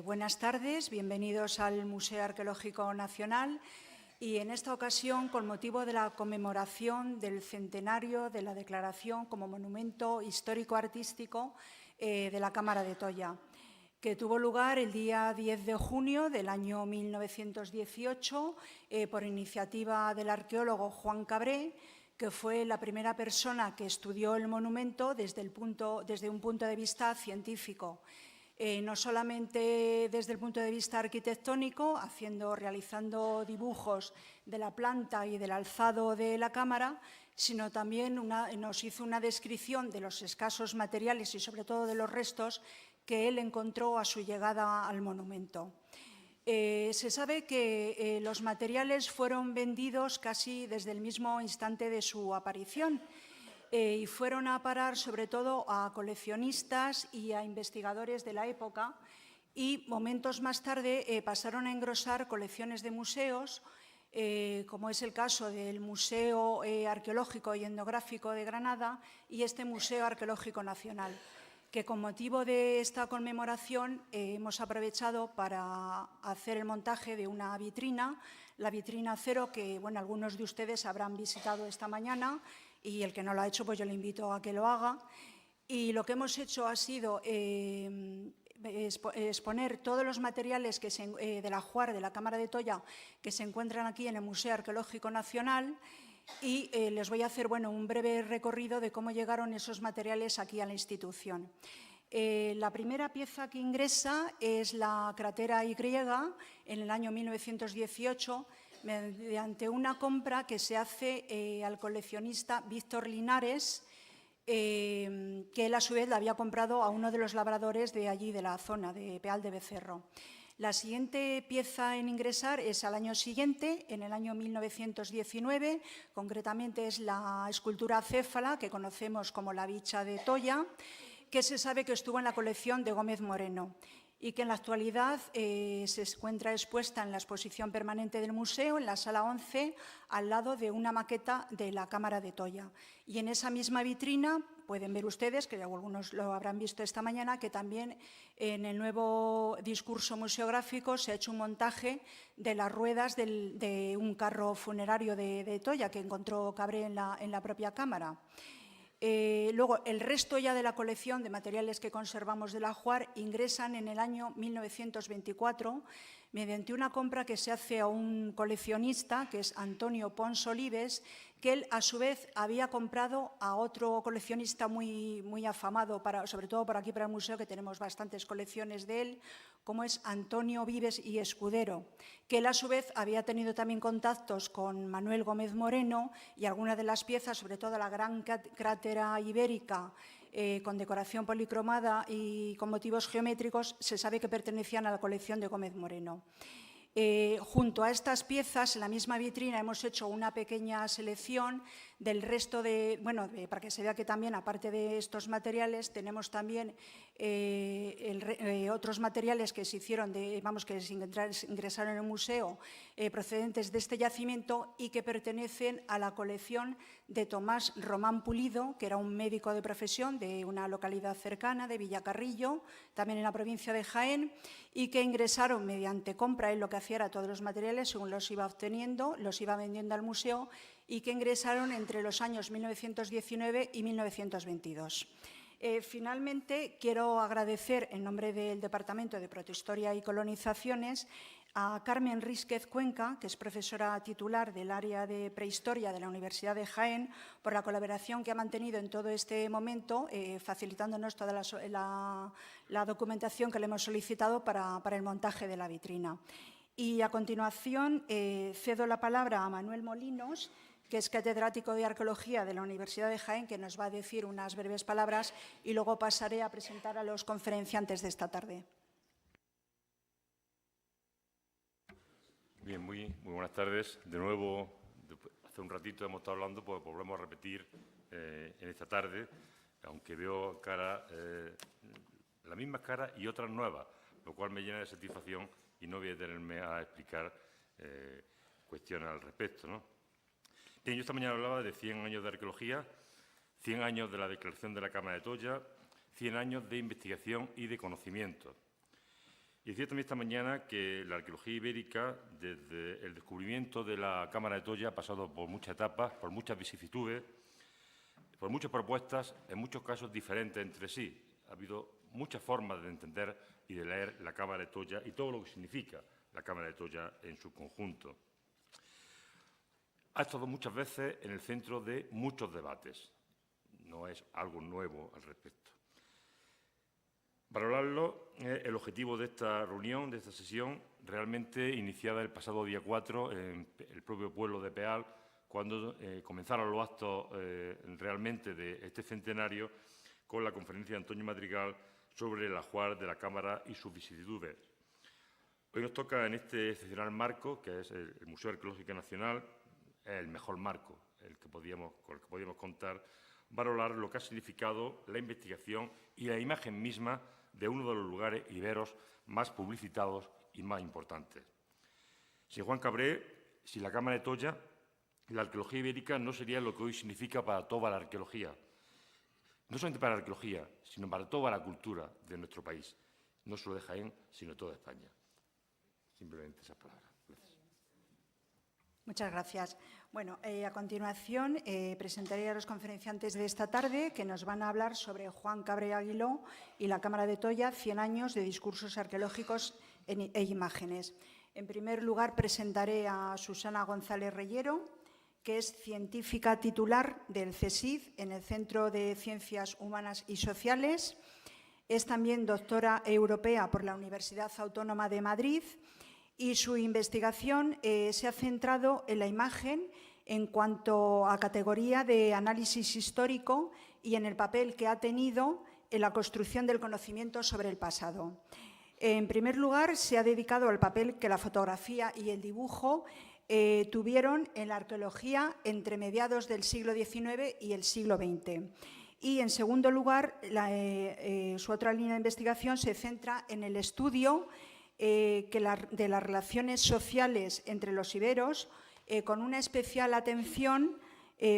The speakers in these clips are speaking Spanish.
Buenas tardes, bienvenidos al Museo Arqueológico Nacional y en esta ocasión, con motivo de la conmemoración del centenario de la declaración como monumento histórico-artístico de la Cámara de Toya, que tuvo lugar el día 10 de junio del año 1918 por iniciativa del arqueólogo Juan Cabré, que fue la primera persona que estudió el monumento desde un punto de vista científico. No solamente desde el punto de vista arquitectónico, realizando dibujos de la planta y del alzado de la cámara, sino también nos hizo una descripción de los escasos materiales y sobre todo de los restos que él encontró a su llegada al monumento. Se sabe que los materiales fueron vendidos casi desde el mismo instante de su aparición, y fueron a parar sobre todo a coleccionistas y a investigadores de la época, y momentos más tarde pasaron a engrosar colecciones de museos, como es el caso del Museo Arqueológico y Etnográfico de Granada y este Museo Arqueológico Nacional, que con motivo de esta conmemoración hemos aprovechado para hacer el montaje de una vitrina, la vitrina cero, que algunos de ustedes habrán visitado esta mañana, y el que no lo ha hecho, pues yo le invito a que lo haga. Y lo que hemos hecho ha sido exponer todos los materiales del ajuar de la Cámara de Toya que se encuentran aquí en el Museo Arqueológico Nacional, y les voy a hacer un breve recorrido de cómo llegaron esos materiales aquí a la institución. La primera pieza que ingresa es la crátera Y en el año 1918, mediante una compra que se hace al coleccionista Víctor Linares, que él a su vez la había comprado a uno de los labradores de allí, de la zona de Peal de Becerro. La siguiente pieza en ingresar es al año siguiente, en el año 1919, concretamente es la escultura acéfala, que conocemos como la Bicha de Toya, que se sabe que estuvo en la colección de Gómez Moreno y que en la actualidad se encuentra expuesta en la exposición permanente del museo, en la sala 11, al lado de una maqueta de la Cámara de Toya. Y en esa misma vitrina pueden ver ustedes, que algunos lo habrán visto esta mañana, que también en el nuevo discurso museográfico se ha hecho un montaje de las ruedas de un carro funerario de Toya que encontró Cabré en la propia cámara. Luego, el resto ya de la colección de materiales que conservamos del ajuar ingresan en el año 1924 mediante una compra que se hace a un coleccionista, que es Antonio Pons Olives, que él a su vez había comprado a otro coleccionista muy afamado, sobre todo por aquí para el museo, que tenemos bastantes colecciones de él, como es Antonio Vives y Escudero, que él a su vez había tenido también contactos con Manuel Gómez Moreno, y algunas de las piezas, sobre todo la gran crátera ibérica, con decoración policromada y con motivos geométricos, se sabe que pertenecían a la colección de Gómez Moreno. Junto a estas piezas, en la misma vitrina, hemos hecho una pequeña selección del resto para que se vea que también, aparte de estos materiales, tenemos también otros materiales que se hicieron, que ingresaron en el museo, procedentes de este yacimiento y que pertenecen a la colección de Tomás Román Pulido, que era un médico de profesión de una localidad cercana, de Villacarrillo, también en la provincia de Jaén, y que ingresaron mediante compra. Él lo que hacía era todos los materiales, según los iba obteniendo, los iba vendiendo al museo, y que ingresaron entre los años 1919 y 1922. Finalmente, quiero agradecer en nombre del Departamento de Protohistoria y Colonizaciones a Carmen Rísquez Cuenca, que es profesora titular del área de prehistoria de la Universidad de Jaén, por la colaboración que ha mantenido en todo este momento, facilitándonos toda la documentación que le hemos solicitado para el montaje de la vitrina. Y a continuación cedo la palabra a Manuel Molinos, que es catedrático de Arqueología de la Universidad de Jaén, que nos va a decir unas breves palabras, y luego pasaré a presentar a los conferenciantes de esta tarde. Bien, muy buenas tardes. De nuevo, hace un ratito hemos estado hablando, pues volvemos a repetir en esta tarde, aunque veo las mismas caras y otras nuevas, lo cual me llena de satisfacción y no voy a detenerme a explicar cuestiones al respecto, ¿no? Bien, yo esta mañana hablaba de 100 años de arqueología, 100 años de la declaración de la Cámara de Toya, 100 años de investigación y de conocimiento. Y decía también esta mañana que la arqueología ibérica, desde el descubrimiento de la Cámara de Toya, ha pasado por muchas etapas, por muchas vicisitudes, por muchas propuestas, en muchos casos diferentes entre sí. Ha habido muchas formas de entender y de leer la Cámara de Toya y todo lo que significa la Cámara de Toya en su conjunto. Ha estado muchas veces en el centro de muchos debates. No es algo nuevo al respecto. Valorarlo es el objetivo de esta reunión, de esta sesión, realmente iniciada el pasado día 4 en el propio pueblo de Peal, cuando comenzaron los actos realmente de este centenario con la conferencia de Antonio Madrigal sobre el ajuar de la Cámara y sus vicisitudes. Hoy nos toca en este excepcional marco, que es el Museo Arqueológico Nacional, es el mejor marco con el que podíamos contar, valorar lo que ha significado la investigación y la imagen misma de uno de los lugares iberos más publicitados y más importantes. Sin Juan Cabré, sin la Cámara de Toya, la arqueología ibérica no sería lo que hoy significa para toda la arqueología. No solamente para la arqueología, sino para toda la cultura de nuestro país. No solo de Jaén, sino de toda España. Simplemente esas palabras. Gracias. Muchas gracias. Bueno, a continuación presentaré a los conferenciantes de esta tarde que nos van a hablar sobre Juan Cabré Aguiló y la Cámara de Toya, 100 años de discursos arqueológicos e imágenes. En primer lugar, presentaré a Susana González Reyero, que es científica titular del CSIC en el Centro de Ciencias Humanas y Sociales. Es también doctora europea por la Universidad Autónoma de Madrid y su investigación se ha centrado en la imagen en cuanto a categoría de análisis histórico y en el papel que ha tenido en la construcción del conocimiento sobre el pasado. En primer lugar, se ha dedicado al papel que la fotografía y el dibujo tuvieron en la arqueología entre mediados del siglo XIX y el siglo XX. Y, en segundo lugar, su otra línea de investigación se centra en el estudio de las relaciones sociales entre los iberos, con una especial atención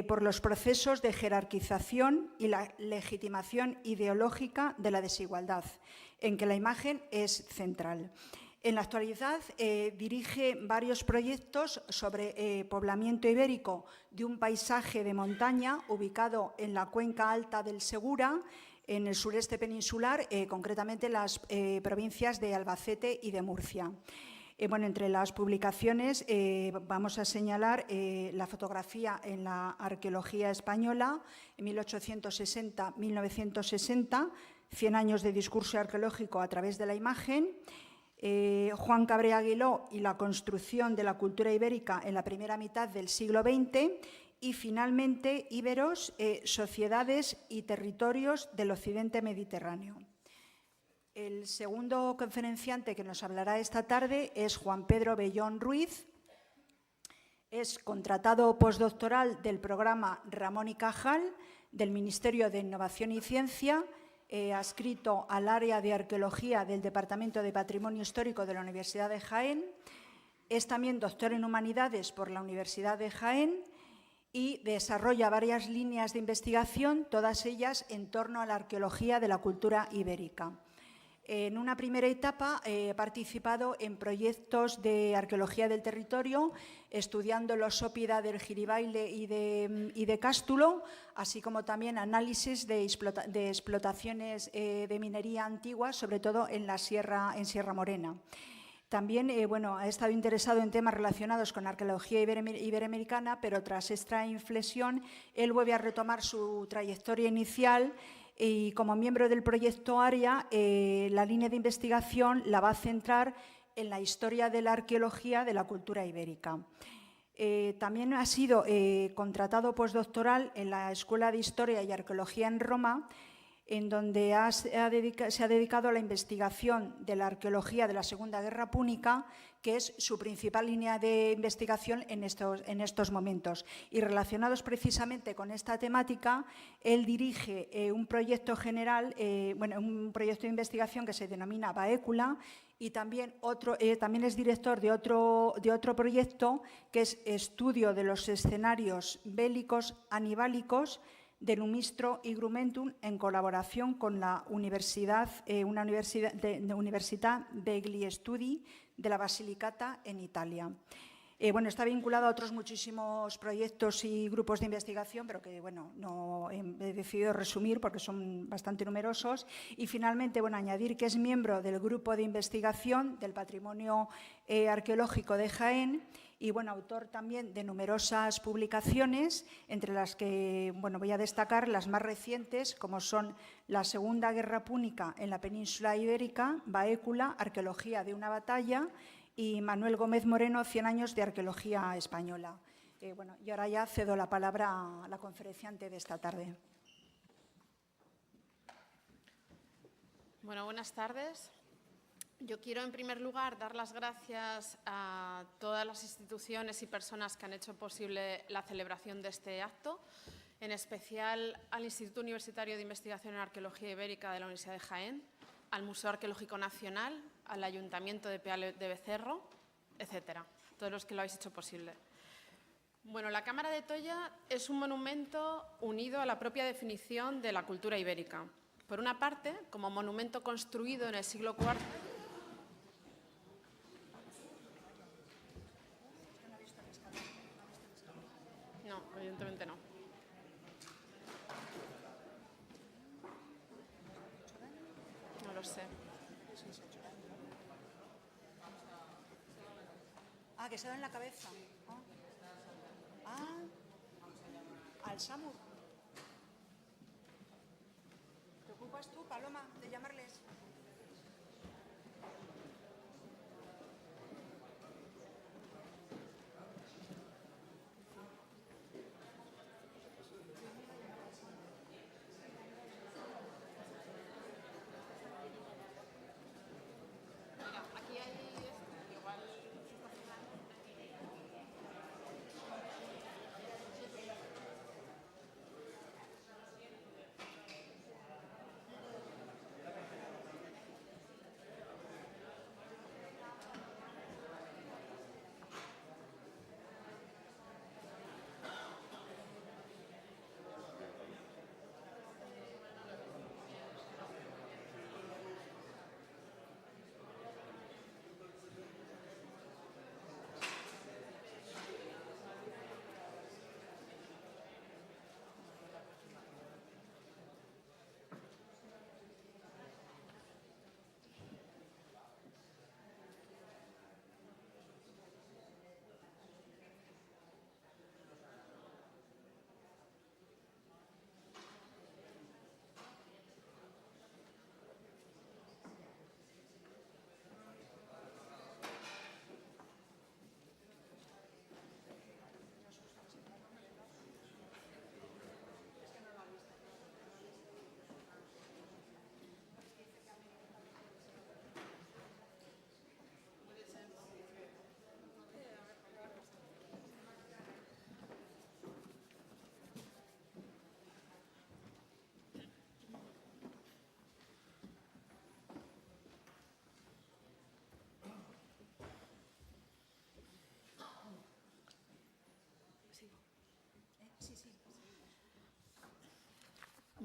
por los procesos de jerarquización y la legitimación ideológica de la desigualdad, en que la imagen es central. En la actualidad dirige varios proyectos sobre poblamiento ibérico de un paisaje de montaña ubicado en la cuenca alta del Segura, en el sureste peninsular, concretamente en las provincias de Albacete y de Murcia. Bueno, entre las publicaciones vamos a señalar la fotografía en la arqueología española en 1860-1960, 100 años de discurso arqueológico a través de la imagen, Juan Cabré Aguiló y la construcción de la cultura ibérica en la primera mitad del siglo XX y, finalmente, íberos, sociedades y territorios del occidente mediterráneo. El segundo conferenciante que nos hablará esta tarde es Juan Pedro Bellón Ruiz. Es contratado postdoctoral del programa Ramón y Cajal del Ministerio de Innovación y Ciencia, adscrito al área de arqueología del Departamento de Patrimonio Histórico de la Universidad de Jaén. Es también doctor en Humanidades por la Universidad de Jaén y desarrolla varias líneas de investigación, todas ellas en torno a la arqueología de la cultura ibérica. En una primera etapa he participado en proyectos de arqueología del territorio, estudiando los ópida del Giribaile y de Cástulo, así como también análisis de explotaciones de minería antigua, sobre todo en Sierra Morena. También he estado interesado en temas relacionados con arqueología iberoamericana, pero tras esta inflexión él vuelve a retomar su trayectoria inicial. Y como miembro del proyecto ARIA, la línea de investigación la va a centrar en la historia de la arqueología de la cultura ibérica. También ha sido contratado postdoctoral en la Escuela de Historia y Arqueología en Roma, en donde se ha dedicado a la investigación de la arqueología de la Segunda Guerra Púnica, que es su principal línea de investigación en estos momentos. Y relacionados precisamente con esta temática, él dirige un proyecto general, un proyecto de investigación que se denomina Baécula, y también es director de otro proyecto que es estudio de los escenarios bélicos anibálicos de Numistro y Grumentum en colaboración con la Universitat degli Studi de la Basilicata en Italia. Bueno, está vinculado a otros muchísimos proyectos y grupos de investigación, pero que bueno, no he decidido resumir porque son bastante numerosos. Y finalmente, bueno, añadir que es miembro del grupo de investigación del patrimonio arqueológico de Jaén y bueno, autor también de numerosas publicaciones, entre las que bueno, voy a destacar las más recientes, como son La Segunda Guerra Púnica en la península ibérica, Baécula, Arqueología de una batalla, y Manuel Gómez Moreno, 100 años de arqueología española. Bueno, y ahora ya cedo la palabra a la conferenciante de esta tarde. Bueno, buenas tardes. Yo quiero, en primer lugar, dar las gracias a todas las instituciones y personas que han hecho posible la celebración de este acto, en especial al Instituto Universitario de Investigación en Arqueología Ibérica de la Universidad de Jaén, al Museo Arqueológico Nacional, al Ayuntamiento de Peal de Becerro, etcétera, todos los que lo habéis hecho posible. Bueno, la Cámara de Toya es un monumento unido a la propia definición de la cultura ibérica. Por una parte, como monumento construido en el siglo IV. No, evidentemente no. No lo sé. Ah, que se da en la cabeza. Al SAMUR. ¿Te ocupas tú, Paloma, de llamarles?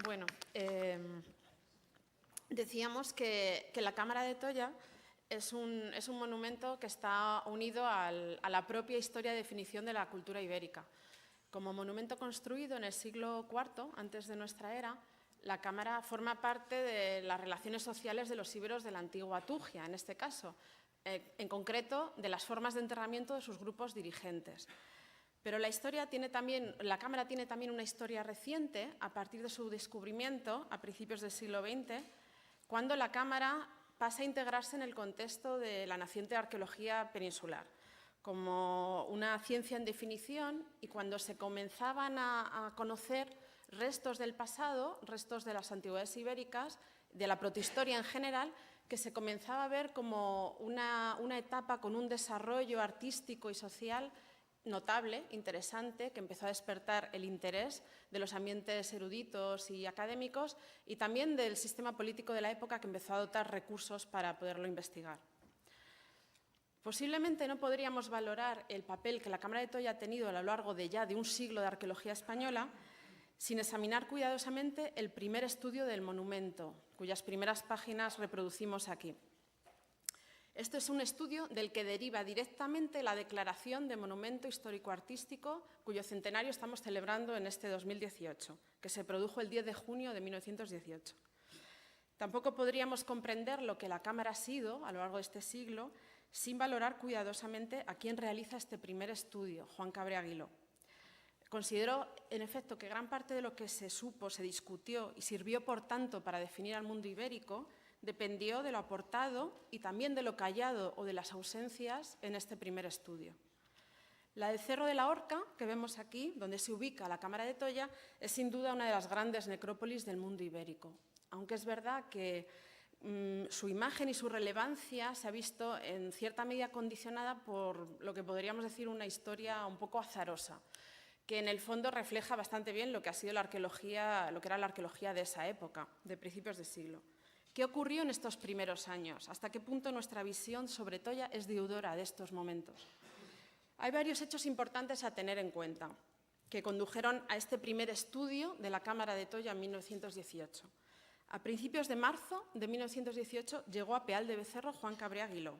Bueno, decíamos que la Cámara de Toya es un monumento que está unido a la propia historia de definición de la cultura ibérica. Como monumento construido en el siglo IV, antes de nuestra era, la Cámara forma parte de las relaciones sociales de los íberos de la antigua Tugia, en este caso, en concreto de las formas de enterramiento de sus grupos dirigentes. Pero la Cámara tiene también una historia reciente, a partir de su descubrimiento a principios del siglo XX, cuando la Cámara pasa a integrarse en el contexto de la naciente arqueología peninsular, como una ciencia en definición, y cuando se comenzaban a conocer restos del pasado, restos de las antigüedades ibéricas, de la protohistoria en general, que se comenzaba a ver como una etapa con un desarrollo artístico y social notable, interesante, que empezó a despertar el interés de los ambientes eruditos y académicos y también del sistema político de la época, que empezó a dotar recursos para poderlo investigar. Posiblemente no podríamos valorar el papel que la Cámara de Toya ha tenido a lo largo de un siglo de arqueología española sin examinar cuidadosamente el primer estudio del monumento, cuyas primeras páginas reproducimos aquí. Este es un estudio del que deriva directamente la declaración de Monumento Histórico-Artístico, cuyo centenario estamos celebrando en este 2018, que se produjo el 10 de junio de 1918. Tampoco podríamos comprender lo que la Cámara ha sido a lo largo de este siglo sin valorar cuidadosamente a quien realiza este primer estudio, Juan Cabré Aguiló. Considero, en efecto, que gran parte de lo que se supo, se discutió y sirvió, por tanto, para definir al mundo ibérico, dependió de lo aportado y también de lo callado o de las ausencias en este primer estudio. La del Cerro de la Horca, que vemos aquí, donde se ubica la Cámara de Toya, es sin duda una de las grandes necrópolis del mundo ibérico, aunque es verdad que su imagen y su relevancia se ha visto en cierta medida condicionada por lo que podríamos decir una historia un poco azarosa, que en el fondo refleja bastante bien lo que ha sido la arqueología, lo que era la arqueología de esa época, de principios de siglo. ¿Qué ocurrió en estos primeros años? ¿Hasta qué punto nuestra visión sobre Toya es deudora de estos momentos? Hay varios hechos importantes a tener en cuenta que condujeron a este primer estudio de la Cámara de Toya en 1918. A principios de marzo de 1918 llegó a Peal de Becerro Juan Cabré Aguiló.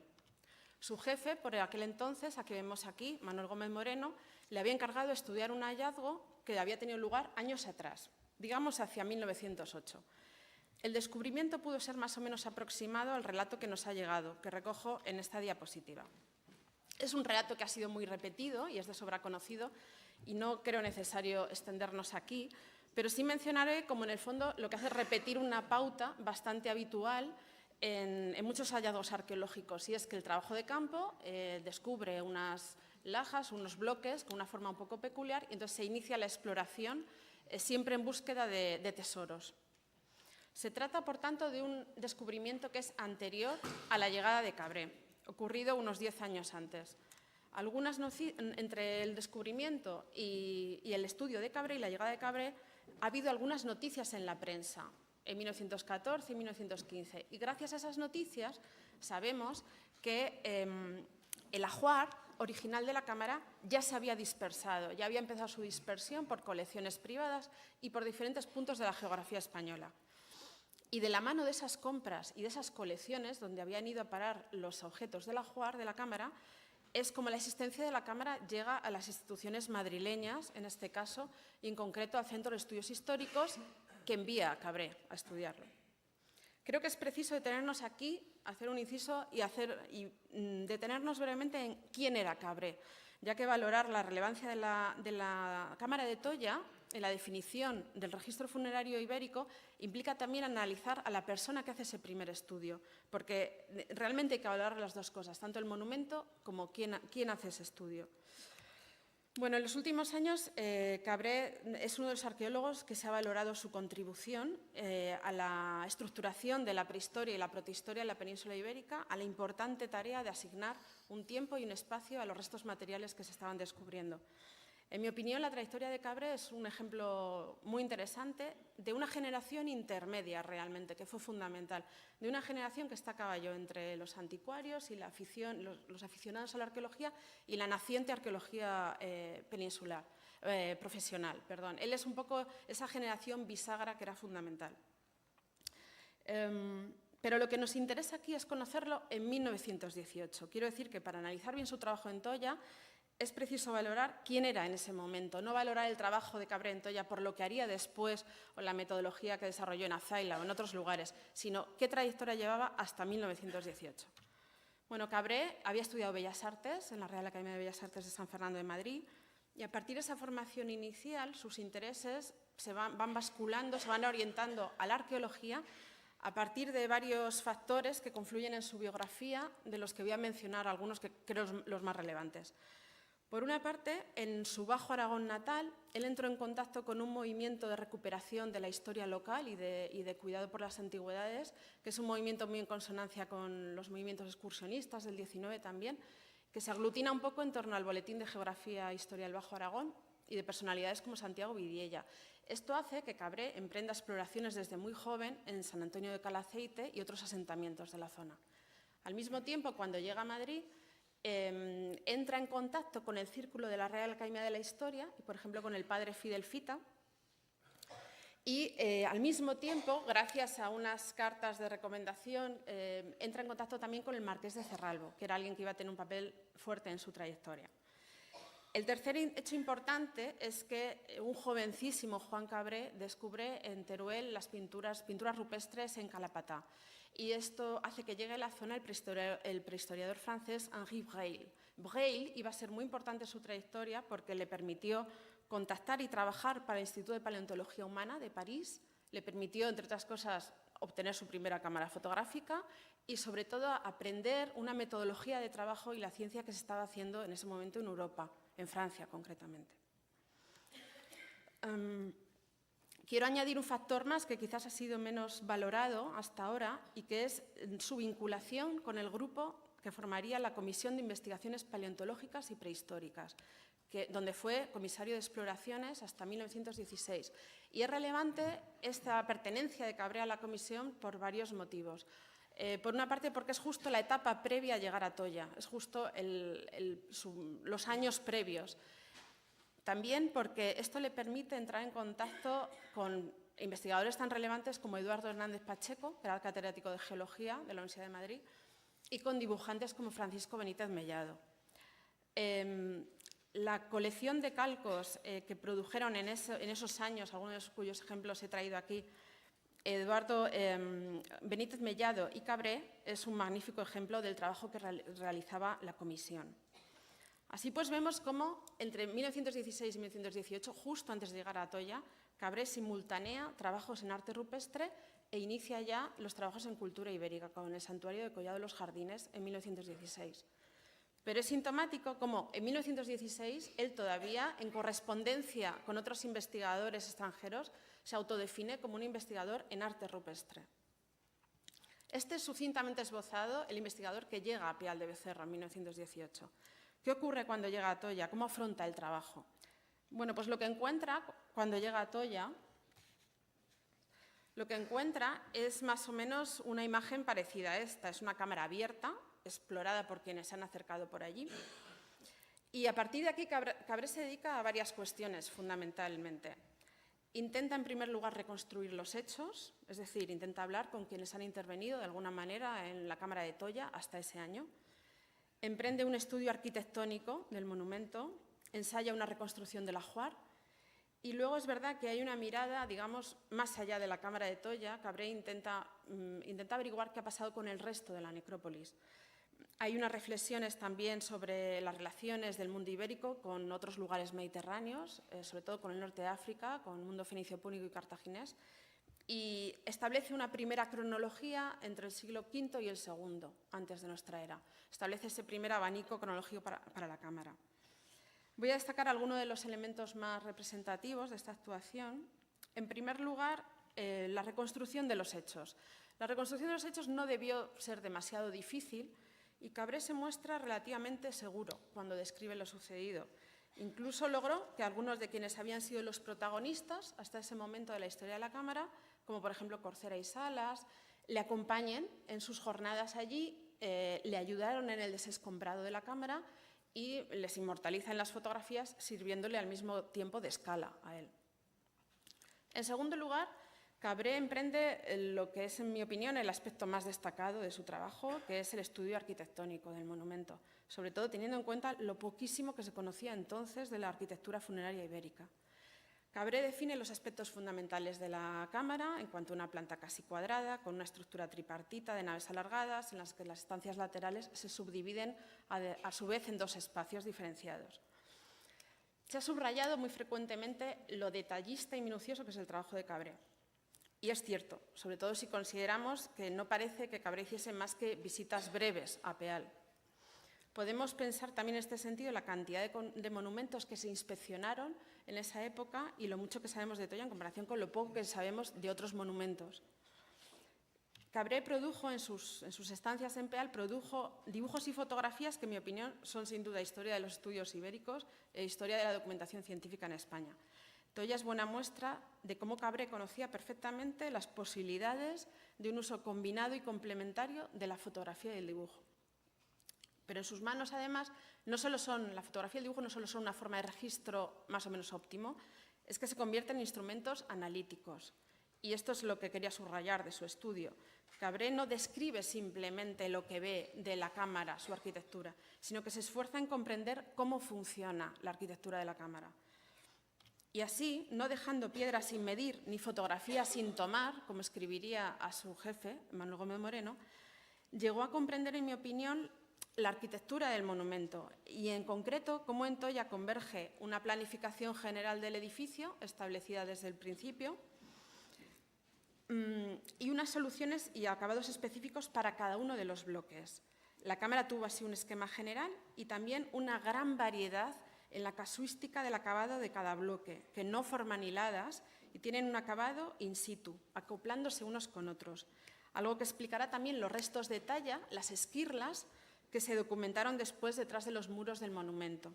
Su jefe, por aquel entonces, a que vemos aquí, Manuel Gómez Moreno, le había encargado de estudiar un hallazgo que había tenido lugar años atrás, digamos hacia 1908. El descubrimiento pudo ser más o menos aproximado al relato que nos ha llegado, que recojo en esta diapositiva. Es un relato que ha sido muy repetido y es de sobra conocido y no creo necesario extendernos aquí, pero sí mencionaré como en el fondo lo que hace repetir una pauta bastante habitual en muchos hallazgos arqueológicos, y es que el trabajo de campo descubre unas lajas, unos bloques con una forma un poco peculiar y entonces se inicia la exploración siempre en búsqueda de tesoros. Se trata, por tanto, de un descubrimiento que es anterior a la llegada de Cabré, ocurrido unos 10 años antes. Entre el descubrimiento y el estudio de Cabré y la llegada de Cabré ha habido algunas noticias en la prensa, en 1914 y 1915. Y gracias a esas noticias sabemos que el ajuar original de la Cámara ya se había dispersado, ya había empezado su dispersión por colecciones privadas y por diferentes puntos de la geografía española. Y de la mano de esas compras y de esas colecciones, donde habían ido a parar los objetos del ajuar de la Cámara, es como la existencia de la Cámara llega a las instituciones madrileñas, en este caso, y en concreto al Centro de Estudios Históricos, que envía a Cabré a estudiarlo. Creo que es preciso detenernos aquí, hacer un inciso y detenernos brevemente en quién era Cabré, ya que valorar la relevancia de la Cámara de Toya en la definición del registro funerario ibérico implica también analizar a la persona que hace ese primer estudio, porque realmente hay que valorar las dos cosas, tanto el monumento como quién hace ese estudio. Bueno, en los últimos años, Cabré es uno de los arqueólogos que se ha valorado su contribución a la estructuración de la prehistoria y la protohistoria en la península ibérica, a la importante tarea de asignar un tiempo y un espacio a los restos materiales que se estaban descubriendo. En mi opinión, la trayectoria de Cabré es un ejemplo muy interesante de una generación intermedia realmente, que fue fundamental, de una generación que está a caballo entre los anticuarios y la afición, los aficionados a la arqueología y la naciente arqueología peninsular, profesional. Perdón. Él es un poco esa generación bisagra que era fundamental. Pero lo que nos interesa aquí es conocerlo en 1918. Quiero decir que para analizar bien su trabajo en Toya, es preciso valorar quién era en ese momento, no valorar el trabajo de Cabré en Toya por lo que haría después o la metodología que desarrolló en Azaila o en otros lugares, sino qué trayectoria llevaba hasta 1918. Bueno, Cabré había estudiado Bellas Artes en la Real Academia de Bellas Artes de San Fernando de Madrid y a partir de esa formación inicial sus intereses se van basculando, se van orientando a la arqueología a partir de varios factores que confluyen en su biografía, de los que voy a mencionar algunos que creo los más relevantes. Por una parte, en su Bajo Aragón natal, él entró en contacto con un movimiento de recuperación de la historia local y de cuidado por las antigüedades, que es un movimiento muy en consonancia con los movimientos excursionistas del 19 también, que se aglutina un poco en torno al Boletín de Geografía e Historia del Bajo Aragón y de personalidades como Santiago Vidiella. Esto hace que Cabré emprenda exploraciones desde muy joven en San Antonio de Calaceite y otros asentamientos de la zona. Al mismo tiempo, cuando llega a Madrid, entra en contacto con el círculo de la Real Academia de la Historia y, por ejemplo, con el padre Fidel Fita, Y al mismo tiempo, gracias a unas cartas de recomendación, entra en contacto también con el marqués de Cerralbo, que era alguien que iba a tener un papel fuerte en su trayectoria. El tercer hecho importante es que un jovencísimo Juan Cabré descubre en Teruel las pinturas rupestres en Calapatá. Y esto hace que llegue a la zona el prehistoriador francés Henri Breil. Breil iba a ser muy importante en su trayectoria porque le permitió contactar y trabajar para el Instituto de Paleontología Humana de París, le permitió, entre otras cosas, obtener su primera cámara fotográfica y, sobre todo, aprender una metodología de trabajo y la ciencia que se estaba haciendo en ese momento en Europa, en Francia concretamente. Quiero añadir un factor más que quizás ha sido menos valorado hasta ahora y que es su vinculación con el grupo que formaría la Comisión de Investigaciones Paleontológicas y Prehistóricas, donde fue comisario de exploraciones hasta 1916. Y es relevante esta pertenencia de Cabré a la comisión por varios motivos. Por una parte, porque es justo la etapa previa a llegar a Toya, es justo los años previos. También porque esto le permite entrar en contacto con investigadores tan relevantes como Eduardo Hernández Pacheco, que era el catedrático de Geología de la Universidad de Madrid, y con dibujantes como Francisco Benítez Mellado. La colección de calcos que produjeron en esos años, algunos de cuyos ejemplos he traído aquí, Eduardo Benítez Mellado y Cabré, es un magnífico ejemplo del trabajo que realizaba la comisión. Así pues, vemos cómo entre 1916 y 1918, justo antes de llegar a Toya, Cabré simultanea trabajos en arte rupestre e inicia ya los trabajos en cultura ibérica con el santuario de Collado de los Jardines en 1916. Pero es sintomático como en 1916 él todavía, en correspondencia con otros investigadores extranjeros, se autodefine como un investigador en arte rupestre. Este es sucintamente esbozado el investigador que llega a Peal de Becerra en 1918. ¿Qué ocurre cuando llega a Toya? ¿Cómo afronta el trabajo? Bueno, pues lo que encuentra cuando llega a Toya, lo que encuentra es más o menos una imagen parecida a esta. Es una cámara abierta, explorada por quienes se han acercado por allí. Y a partir de aquí, Cabré se dedica a varias cuestiones, fundamentalmente. Intenta, en primer lugar, reconstruir los hechos, es decir, intenta hablar con quienes han intervenido de alguna manera en la cámara de Toya hasta ese año. Emprende un estudio arquitectónico del monumento, ensaya una reconstrucción del ajuar y luego es verdad que hay una mirada, digamos, más allá de la cámara de Toya. Cabré intenta averiguar qué ha pasado con el resto de la necrópolis. Hay unas reflexiones también sobre las relaciones del mundo ibérico con otros lugares mediterráneos, sobre todo con el norte de África, con el mundo fenicio púnico y cartaginés, y establece una primera cronología entre el siglo V y el II, antes de nuestra era. Establece ese primer abanico cronológico para la cámara. Voy a destacar algunos de los elementos más representativos de esta actuación. En primer lugar, la reconstrucción de los hechos. La reconstrucción de los hechos no debió ser demasiado difícil y Cabré se muestra relativamente seguro cuando describe lo sucedido. Incluso logró que algunos de quienes habían sido los protagonistas hasta ese momento de la historia de la cámara, como por ejemplo Corcera y Salas, le acompañen en sus jornadas allí, le ayudaron en el desescombrado de la cámara y les inmortaliza en las fotografías, sirviéndole al mismo tiempo de escala a él. En segundo lugar, Cabré emprende lo que es, en mi opinión, el aspecto más destacado de su trabajo, que es el estudio arquitectónico del monumento, sobre todo teniendo en cuenta lo poquísimo que se conocía entonces de la arquitectura funeraria ibérica. Cabré define los aspectos fundamentales de la cámara en cuanto a una planta casi cuadrada, con una estructura tripartita de naves alargadas, en las que las estancias laterales se subdividen a su vez en dos espacios diferenciados. Se ha subrayado muy frecuentemente lo detallista y minucioso que es el trabajo de Cabré. Y es cierto, sobre todo si consideramos que no parece que Cabré hiciese más que visitas breves a Peal. Podemos pensar también en este sentido la cantidad de monumentos que se inspeccionaron en esa época y lo mucho que sabemos de Toya en comparación con lo poco que sabemos de otros monumentos. Cabré produjo en sus estancias en Peal, produjo dibujos y fotografías que, en mi opinión, son sin duda historia de los estudios ibéricos e historia de la documentación científica en España. Toya es buena muestra de cómo Cabré conocía perfectamente las posibilidades de un uso combinado y complementario de la fotografía y el dibujo. Pero en sus manos, además, la fotografía y el dibujo no solo son una forma de registro más o menos óptimo, es que se convierten en instrumentos analíticos. Y esto es lo que quería subrayar de su estudio. Cabré no describe simplemente lo que ve de la cámara, su arquitectura, sino que se esfuerza en comprender cómo funciona la arquitectura de la cámara. Y así, no dejando piedras sin medir ni fotografías sin tomar, como escribiría a su jefe, Manuel Gómez Moreno, llegó a comprender, en mi opinión, la arquitectura del monumento y, en concreto, cómo en Toya converge una planificación general del edificio, establecida desde el principio, y unas soluciones y acabados específicos para cada uno de los bloques. La cámara tuvo así un esquema general y también una gran variedad en la casuística del acabado de cada bloque, que no forman hiladas y tienen un acabado in situ, acoplándose unos con otros. Algo que explicará también los restos de talla, las esquirlas, que se documentaron después detrás de los muros del monumento.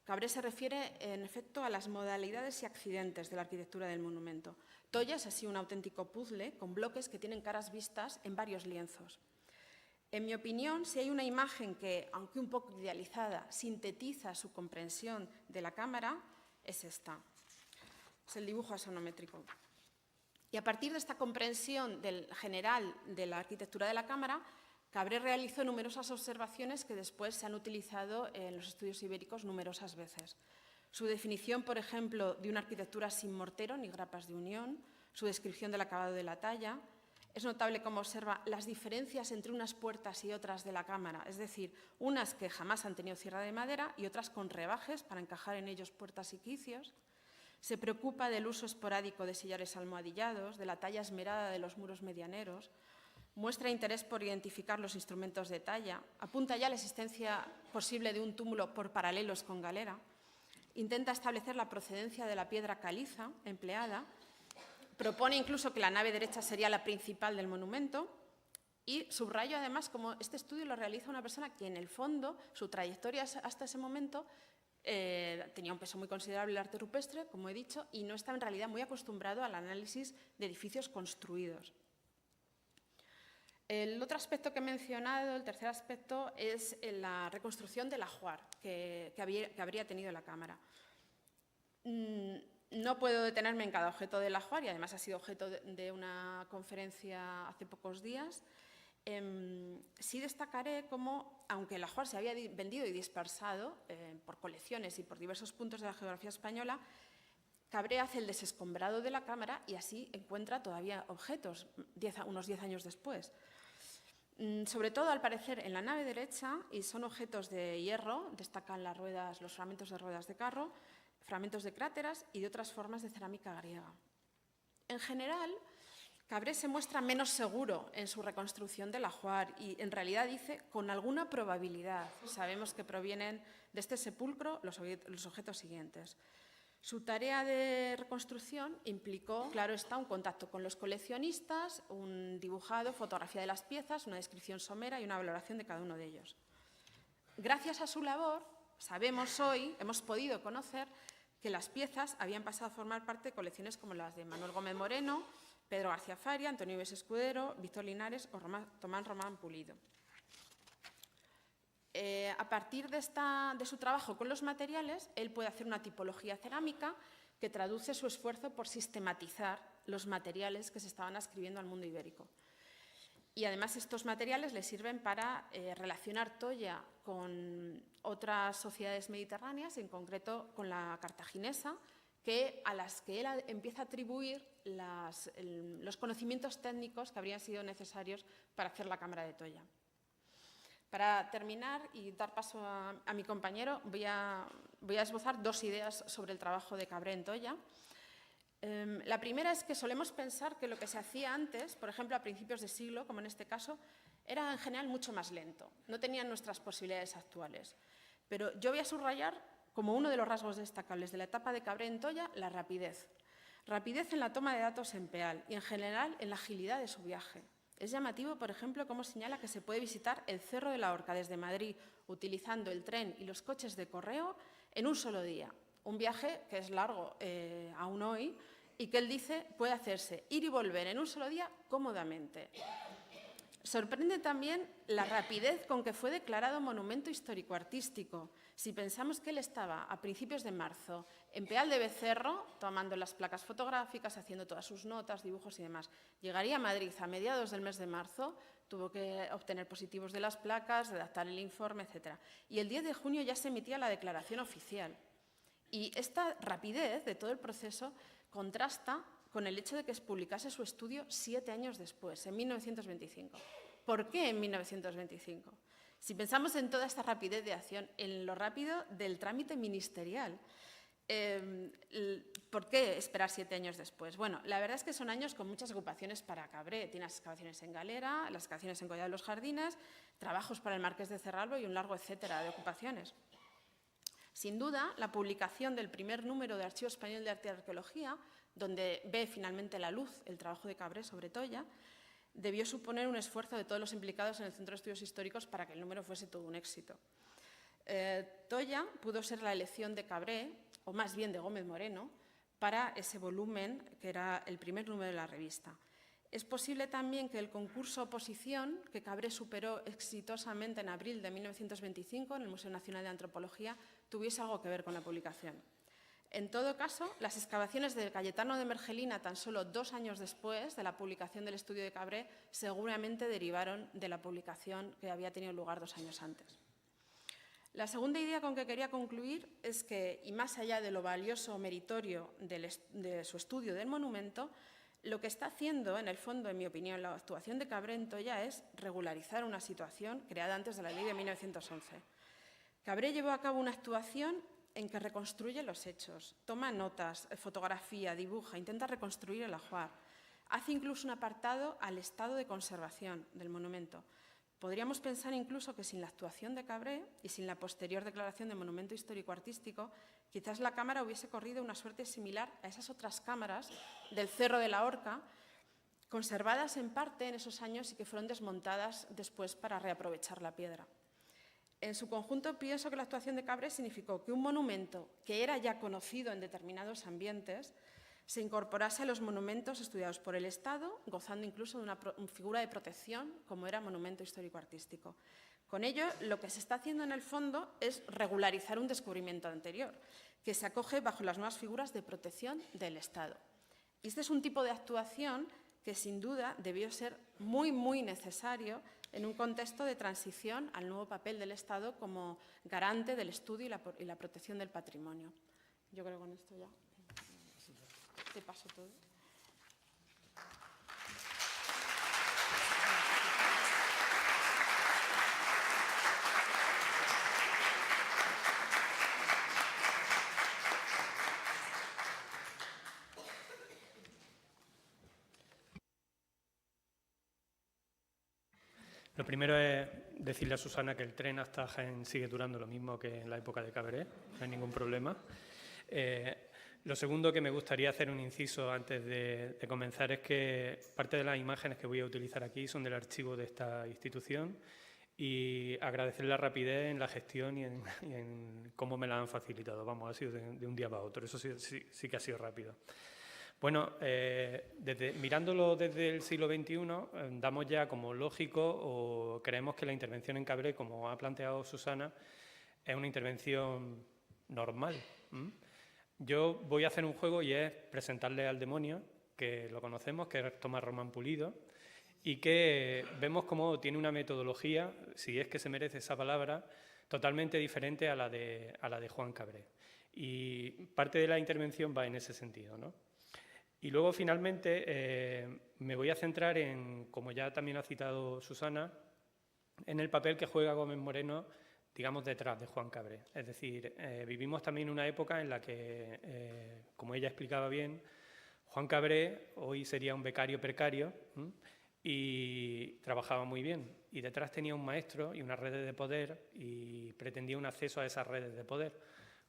Cabré se refiere, en efecto, a las modalidades y accidentes de la arquitectura del monumento. Toya es así un auténtico puzzle con bloques que tienen caras vistas en varios lienzos. En mi opinión, si hay una imagen que, aunque un poco idealizada, sintetiza su comprensión de la cámara, es esta. Es el dibujo axonométrico. Y a partir de esta comprensión general de la arquitectura de la cámara, Cabré realizó numerosas observaciones que después se han utilizado en los estudios ibéricos numerosas veces. Su definición, por ejemplo, de una arquitectura sin mortero ni grapas de unión, su descripción del acabado de la talla. Es notable cómo observa las diferencias entre unas puertas y otras de la cámara, es decir, unas que jamás han tenido cierre de madera y otras con rebajes para encajar en ellos puertas y quicios. Se preocupa del uso esporádico de sillares almohadillados, de la talla esmerada de los muros medianeros. Muestra interés por identificar los instrumentos de talla. Apunta ya a la existencia posible de un túmulo por paralelos con galera. Intenta establecer la procedencia de la piedra caliza empleada. Propone incluso que la nave derecha sería la principal del monumento. Y subrayo además como este estudio lo realiza una persona que en el fondo, su trayectoria hasta ese momento, tenía un peso muy considerable el arte rupestre, como he dicho, y no estaba en realidad muy acostumbrado al análisis de edificios construidos. El otro aspecto que he mencionado, el tercer aspecto, es la reconstrucción del ajuar que habría tenido la cámara. No puedo detenerme en cada objeto del ajuar y además ha sido objeto de una conferencia hace pocos días. Sí destacaré cómo, aunque el ajuar se había vendido y dispersado por colecciones y por diversos puntos de la geografía española, Cabré hace el desescombrado de la cámara y así encuentra todavía objetos unos 10 años después. Sobre todo, al parecer, en la nave derecha, y son objetos de hierro, destacan los fragmentos de ruedas de carro, fragmentos de cráteras y de otras formas de cerámica griega. En general, Cabré se muestra menos seguro en su reconstrucción del ajuar y, en realidad, dice con alguna probabilidad. Sabemos que provienen de este sepulcro los objetos siguientes. Su tarea de reconstrucción implicó, claro está, un contacto con los coleccionistas, un dibujado, fotografía de las piezas, una descripción somera y una valoración de cada uno de ellos. Gracias a su labor, sabemos hoy, hemos podido conocer que las piezas habían pasado a formar parte de colecciones como las de Manuel Gómez Moreno, Pedro García Faria, Antonio Ives Escudero, Víctor Linares o Tomás Román Pulido. A partir de su trabajo con los materiales, él puede hacer una tipología cerámica que traduce su esfuerzo por sistematizar los materiales que se estaban ascribiendo al mundo ibérico. Y además estos materiales le sirven para relacionar Toya con otras sociedades mediterráneas, en concreto con la cartaginesa, a las que él empieza a atribuir los conocimientos técnicos que habrían sido necesarios para hacer la cámara de Toya. Para terminar y dar paso a mi compañero, voy a esbozar dos ideas sobre el trabajo de Cabré en Toya. La primera es que solemos pensar que lo que se hacía antes, por ejemplo, a principios de siglo, como en este caso, era en general mucho más lento, no tenían nuestras posibilidades actuales. Pero yo voy a subrayar, como uno de los rasgos destacables de la etapa de Cabré en Toya, la rapidez. Rapidez en la toma de datos en PEAL y, en general, en la agilidad de su viaje. Es llamativo, por ejemplo, cómo señala que se puede visitar el Cerro de la Horca desde Madrid utilizando el tren y los coches de correo en un solo día. Un viaje que es largo aún hoy y que él dice puede hacerse ir y volver en un solo día cómodamente. Sorprende también la rapidez con que fue declarado monumento histórico-artístico. Si pensamos que él estaba a principios de marzo en Peal de Becerro, tomando las placas fotográficas, haciendo todas sus notas, dibujos y demás, llegaría a Madrid a mediados del mes de marzo, tuvo que obtener positivos de las placas, redactar el informe, etc. Y el 10 de junio ya se emitía la declaración oficial. Y esta rapidez de todo el proceso contrasta con el hecho de que se publicase su estudio 7 años después, en 1925. ¿Por qué en 1925? Si pensamos en toda esta rapidez de acción, en lo rápido del trámite ministerial, ¿por qué esperar 7 años después? Bueno, la verdad es que son años con muchas ocupaciones para Cabré. Tiene las excavaciones en Galera, las excavaciones en Collado de los Jardines, trabajos para el Marqués de Cerralbo y un largo etcétera de ocupaciones. Sin duda, la publicación del primer número de Archivo Español de Arte y Arqueología, donde ve finalmente la luz el trabajo de Cabré sobre Tolla, debió suponer un esfuerzo de todos los implicados en el Centro de Estudios Históricos para que el número fuese todo un éxito. Tolla pudo ser la elección de Cabré, o más bien de Gómez Moreno, para ese volumen que era el primer número de la revista. Es posible también que el concurso oposición, que Cabré superó exitosamente en abril de 1925 en el Museo Nacional de Antropología, tuviese algo que ver con la publicación. En todo caso, las excavaciones de Cayetano de Mergelina, tan solo 2 años después de la publicación del estudio de Cabré, seguramente derivaron de la publicación que había tenido lugar 2 años antes. La segunda idea con que quería concluir es que, y más allá de lo valioso o meritorio de su estudio del monumento, lo que está haciendo, en el fondo, en mi opinión, la actuación de Cabré en Tolla es regularizar una situación creada antes de la ley de 1911. Cabré llevó a cabo una actuación en que reconstruye los hechos, toma notas, fotografía, dibuja, intenta reconstruir el ajuar. Hace incluso un apartado al estado de conservación del monumento. Podríamos pensar incluso que sin la actuación de Cabré y sin la posterior declaración de monumento histórico-artístico, quizás la Cámara hubiese corrido una suerte similar a esas otras cámaras del Cerro de la Horca, conservadas en parte en esos años y que fueron desmontadas después para reaprovechar la piedra. En su conjunto, pienso que la actuación de Cabré significó que un monumento que era ya conocido en determinados ambientes se incorporase a los monumentos estudiados por el Estado, gozando incluso de una figura de protección, como era monumento histórico-artístico. Con ello, lo que se está haciendo en el fondo es regularizar un descubrimiento anterior, que se acoge bajo las nuevas figuras de protección del Estado. Y este es un tipo de actuación que, sin duda, debió ser muy, muy necesario en un contexto de transición al nuevo papel del Estado como garante del estudio y la protección del patrimonio. Yo creo que con esto ya te paso todo. Lo primero es decirle a Susana que el tren hasta Jaén sigue durando lo mismo que en la época de Cabré, no hay ningún problema. Lo segundo que me gustaría hacer un inciso antes de comenzar es que parte de las imágenes que voy a utilizar aquí son del archivo de esta institución y agradecer la rapidez en la gestión y en cómo me la han facilitado. Vamos, ha sido de un día para otro, eso sí que ha sido rápido. Bueno, mirándolo desde el siglo XXI, damos ya como lógico o creemos que la intervención en Cabré, como ha planteado Susana, es una intervención normal. Yo voy a hacer un juego y es presentarle al demonio, que lo conocemos, que es Tomás Román Pulido, y que vemos cómo tiene una metodología, si es que se merece esa palabra, totalmente diferente a la de Juan Cabré. Y parte de la intervención va en ese sentido, ¿no? Y luego, finalmente, me voy a centrar en, como ya también ha citado Susana, en el papel que juega Gómez Moreno, digamos, detrás de Juan Cabré. Es decir, vivimos también una época en la que, como ella explicaba bien, Juan Cabré hoy sería un becario precario y trabajaba muy bien. Y detrás tenía un maestro y unas redes de poder y pretendía un acceso a esas redes de poder.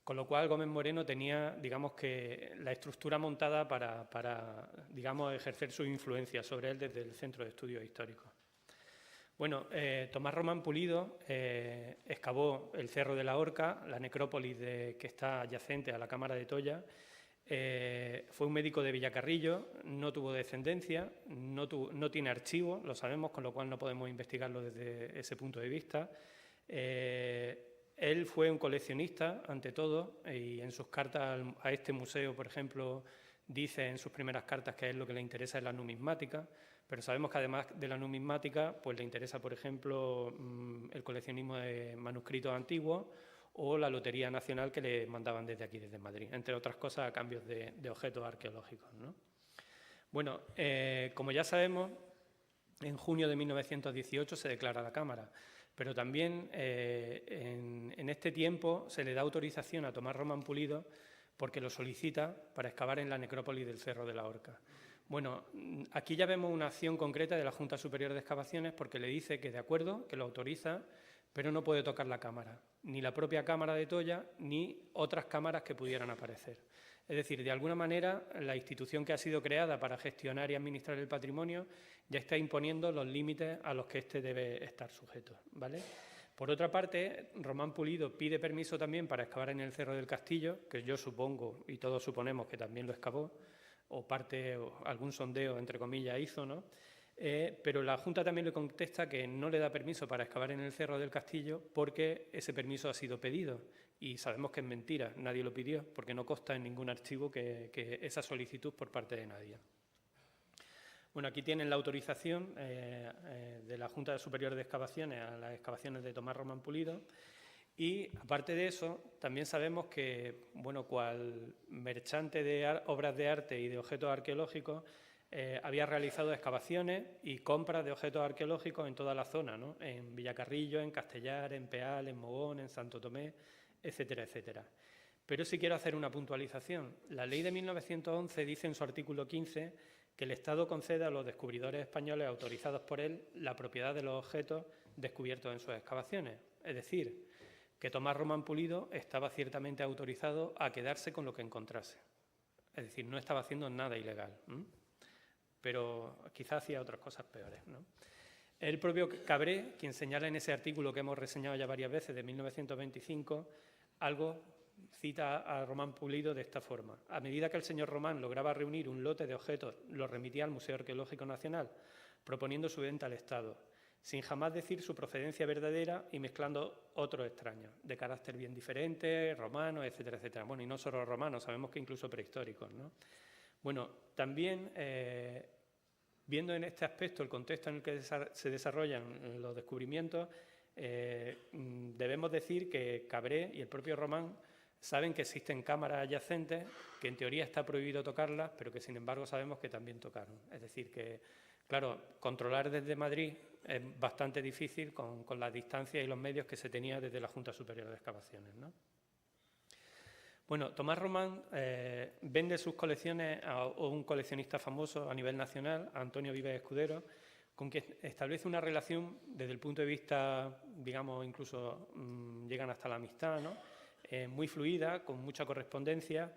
Con lo cual, Gómez Moreno tenía, digamos, que la estructura montada para digamos, ejercer su influencia sobre él desde el Centro de Estudios Históricos. Bueno, Tomás Román Pulido excavó el Cerro de la Horca, la necrópolis que está adyacente a la Cámara de Tolla. fue un médico de Villacarrillo, no tuvo descendencia, no tiene archivo, lo sabemos, con lo cual no podemos investigarlo desde ese punto de vista. Él fue un coleccionista, ante todo, y en sus cartas a este museo, por ejemplo, dice en sus primeras cartas que a él lo que le interesa es la numismática, pero sabemos que además de la numismática, pues le interesa, por ejemplo, el coleccionismo de manuscritos antiguos o la Lotería Nacional que le mandaban desde aquí, desde Madrid, entre otras cosas a cambios de objetos arqueológicos, ¿no? Bueno, como ya sabemos, en junio de 1918 se declara la Cámara, pero también en este tiempo se le da autorización a Tomás Román Pulido porque lo solicita para excavar en la necrópolis del Cerro de la Horca. Bueno, aquí ya vemos una acción concreta de la Junta Superior de Excavaciones porque le dice que de acuerdo, que lo autoriza, pero no puede tocar la cámara, ni la propia cámara de Toya, ni otras cámaras que pudieran aparecer. Es decir, de alguna manera, la institución que ha sido creada para gestionar y administrar el patrimonio ya está imponiendo los límites a los que éste debe estar sujeto, ¿vale? Por otra parte, Román Pulido pide permiso también para excavar en el Cerro del Castillo, que yo supongo, y todos suponemos que también lo excavó, o parte, o algún sondeo, entre comillas, hizo, ¿no? Pero la Junta también le contesta que no le da permiso para excavar en el Cerro del Castillo porque ese permiso ha sido pedido y sabemos que es mentira, nadie lo pidió porque no consta en ningún archivo que esa solicitud por parte de nadie. Bueno, aquí tienen la autorización de la Junta Superior de Excavaciones a las excavaciones de Tomás Román Pulido y, aparte de eso, también sabemos que, bueno, cual merchante de obras de arte y de objetos arqueológicos, había realizado excavaciones y compras de objetos arqueológicos en toda la zona, ¿no? En Villacarrillo, en Castellar, en Peal, en Mogón, en Santo Tomé, etcétera, etcétera. Pero sí quiero hacer una puntualización. La ley de 1911 dice en su artículo 15 que el Estado concede a los descubridores españoles autorizados por él la propiedad de los objetos descubiertos en sus excavaciones. Es decir, que Tomás Román Pulido estaba ciertamente autorizado a quedarse con lo que encontrase. Es decir, no estaba haciendo nada ilegal, pero quizás hacía otras cosas peores, ¿no? El propio Cabré, quien señala en ese artículo que hemos reseñado ya varias veces, de 1925, cita a Román Pulido de esta forma. A medida que el señor Román lograba reunir un lote de objetos, los remitía al Museo Arqueológico Nacional, proponiendo su venta al Estado, sin jamás decir su procedencia verdadera y mezclando otros extraños, de carácter bien diferente, romanos, etcétera, etcétera. Bueno, y no solo romanos, sabemos que incluso prehistóricos, ¿no? Bueno, también, viendo en este aspecto el contexto en el que se desarrollan los descubrimientos, debemos decir que Cabré y el propio Román saben que existen cámaras adyacentes, que en teoría está prohibido tocarlas, pero que sin embargo sabemos que también tocaron. Es decir, que, claro, controlar desde Madrid es bastante difícil con las distancias y los medios que se tenía desde la Junta Superior de Excavaciones, ¿no? Bueno, Tomás Román vende sus colecciones a un coleccionista famoso a nivel nacional, a Antonio Vives Escudero, con quien establece una relación desde el punto de vista, digamos, incluso llegan hasta la amistad, ¿no? Muy fluida, con mucha correspondencia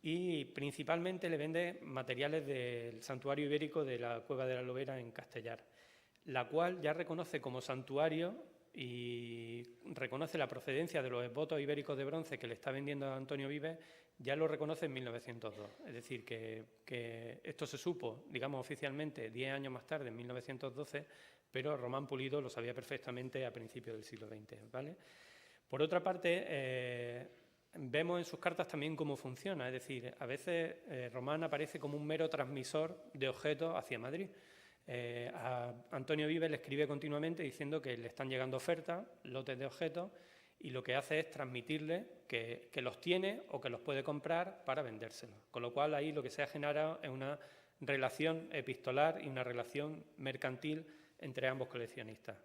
y principalmente le vende materiales del santuario ibérico de la Cueva de la Lobera en Castellar, la cual ya reconoce como santuario y reconoce la procedencia de los esbotos ibéricos de bronce que le está vendiendo a Antonio Vives, ya lo reconoce en 1902. Es decir, que esto se supo, digamos, oficialmente 10 años más tarde, en 1912, pero Román Pulido lo sabía perfectamente a principios del siglo XX, ¿vale? Por otra parte, vemos en sus cartas también cómo funciona, es decir, a veces Román aparece como un mero transmisor de objetos hacia Madrid. A Antonio Vives le escribe continuamente diciendo que le están llegando ofertas, lotes de objetos, y lo que hace es transmitirle que los tiene o que los puede comprar para vendérselos. Con lo cual ahí lo que se ha generado es una relación epistolar y una relación mercantil entre ambos coleccionistas.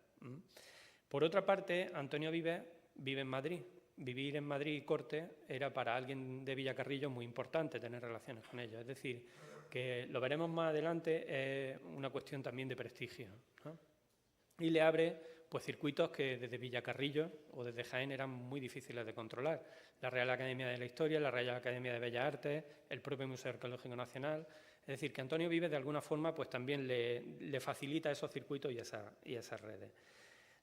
Por otra parte, Antonio Vives vive en Madrid. Vivir en Madrid y Corte era para alguien de Villacarrillo muy importante tener relaciones con ellos. Es decir, que lo veremos más adelante, es una cuestión también de prestigio, ¿no? Y le abre pues, circuitos que desde Villacarrillo o desde Jaén eran muy difíciles de controlar. La Real Academia de la Historia, la Real Academia de Bellas Artes, el propio Museo Arqueológico Nacional. Es decir, que Antonio Vives de alguna forma pues, también le facilita esos circuitos y esas redes.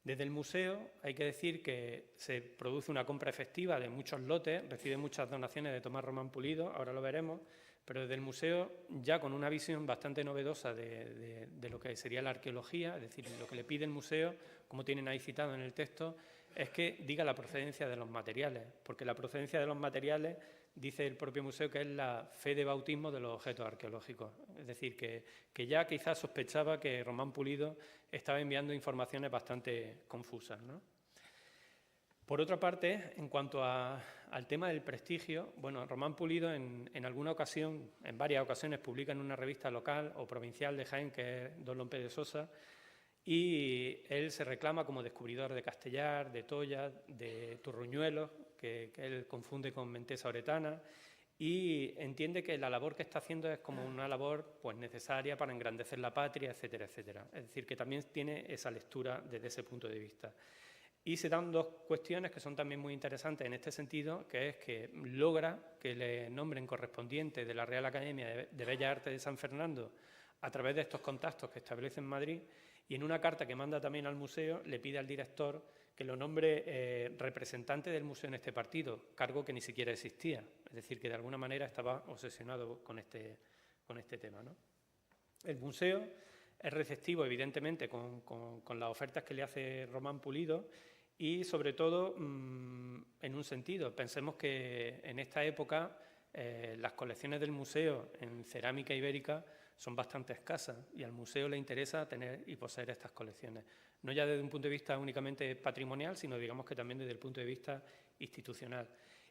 Desde el museo hay que decir que se produce una compra efectiva de muchos lotes, recibe muchas donaciones de Tomás Román Pulido, ahora lo veremos, pero desde el museo ya con una visión bastante novedosa de lo que sería la arqueología, es decir, lo que le pide el museo, como tienen ahí citado en el texto, es que diga la procedencia de los materiales, porque la procedencia de los materiales, dice el propio museo, que es la fe de bautismo de los objetos arqueológicos. Es decir, que ya quizás sospechaba que Román Pulido estaba enviando informaciones bastante confusas, ¿no? Por otra parte, en cuanto al tema del prestigio, bueno, Román Pulido en alguna ocasión, en varias ocasiones, publica en una revista local o provincial de Jaén, que es Don Lope de Sosa, y él se reclama como descubridor de Castellar, de Tolla, de Turruñuelos, que él confunde con Mentesa Oretana, y entiende que la labor que está haciendo es como una labor pues, necesaria para engrandecer la patria, etcétera, etcétera. Es decir, que también tiene esa lectura desde ese punto de vista. Y se dan dos cuestiones que son también muy interesantes en este sentido, que es que logra que le nombren correspondiente de la Real Academia de Bellas Artes de San Fernando a través de estos contactos que establece en Madrid, y en una carta que manda también al museo le pide al director que lo nombre representante del museo en este partido, cargo que ni siquiera existía. Es decir, que de alguna manera estaba obsesionado con este tema, ¿no? El museo es receptivo, evidentemente, con las ofertas que le hace Román Pulido, y sobre todo en un sentido. Pensemos que en esta época las colecciones del museo en cerámica ibérica son bastante escasas y al museo le interesa tener y poseer estas colecciones. No ya desde un punto de vista únicamente patrimonial, sino digamos que también desde el punto de vista institucional.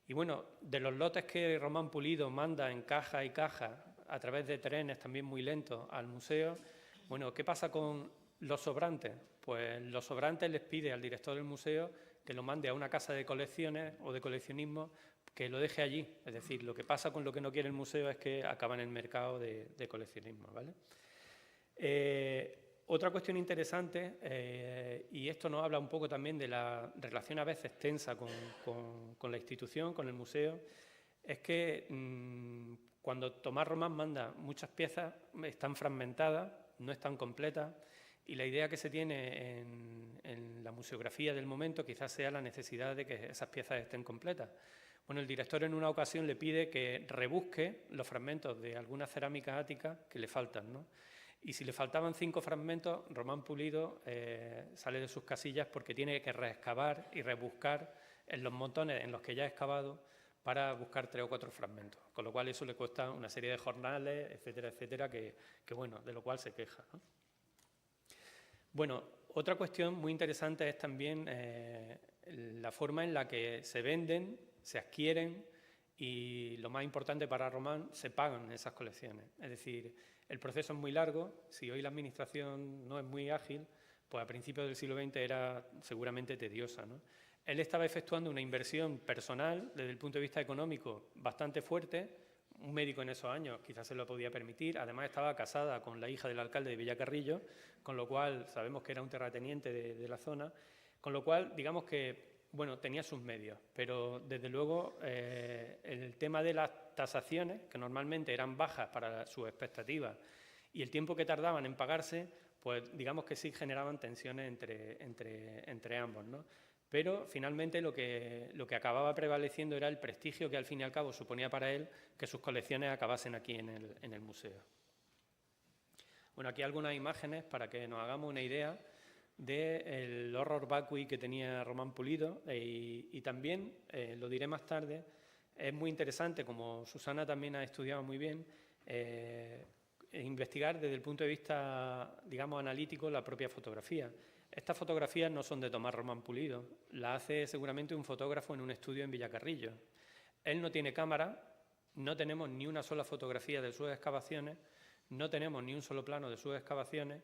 Y bueno, de los lotes que Román Pulido manda en caja y caja a través de trenes también muy lentos al museo, bueno, ¿qué pasa con los sobrantes? Pues los sobrantes les pide al director del museo que lo mande a una casa de colecciones o de coleccionismo, que lo deje allí. Es decir, lo que pasa con lo que no quiere el museo es que acaba en el mercado de coleccionismo, ¿vale? Otra cuestión interesante, y esto nos habla un poco también de la relación a veces tensa con la institución, con el museo, es que cuando Tomás Román manda muchas piezas, están fragmentadas, no están completas, y la idea que se tiene en la museografía del momento quizás sea la necesidad de que esas piezas estén completas. Bueno, el director en una ocasión le pide que rebusque los fragmentos de algunas cerámicas áticas que le faltan, ¿no? Y si le faltaban 5 fragmentos, Román Pulido sale de sus casillas porque tiene que reexcavar y rebuscar en los montones en los que ya ha excavado para buscar 3 o 4 fragmentos, con lo cual eso le cuesta una serie de jornales, etcétera, etcétera, que bueno, de lo cual se queja, ¿no? Bueno, otra cuestión muy interesante es también la forma en la que se venden, se adquieren y, lo más importante para Román, se pagan esas colecciones. Es decir, el proceso es muy largo. Si hoy la administración no es muy ágil, pues a principios del siglo XX era seguramente tediosa, ¿no? Él estaba efectuando una inversión personal desde el punto de vista económico bastante fuerte. Un médico en esos años quizás se lo podía permitir. Además estaba casada con la hija del alcalde de Villacarrillo, con lo cual sabemos que era un terrateniente de la zona, con lo cual digamos que bueno, tenía sus medios, pero desde luego el tema de las tasaciones, que normalmente eran bajas para sus expectativas, y el tiempo que tardaban en pagarse, pues digamos que sí generaban tensiones entre ambos, ¿no? Pero finalmente lo que acababa prevaleciendo era el prestigio que al fin y al cabo suponía para él que sus colecciones acabasen aquí en el museo. Bueno, aquí algunas imágenes para que nos hagamos una idea del horror vacui que tenía Román Pulido, y también, lo diré más tarde, es muy interesante, como Susana también ha estudiado muy bien, investigar desde el punto de vista, digamos, analítico la propia fotografía. Estas fotografías no son de Tomás Román Pulido, las hace seguramente un fotógrafo en un estudio en Villacarrillo. Él no tiene cámara, no tenemos ni una sola fotografía de sus excavaciones, no tenemos ni un solo plano de sus excavaciones.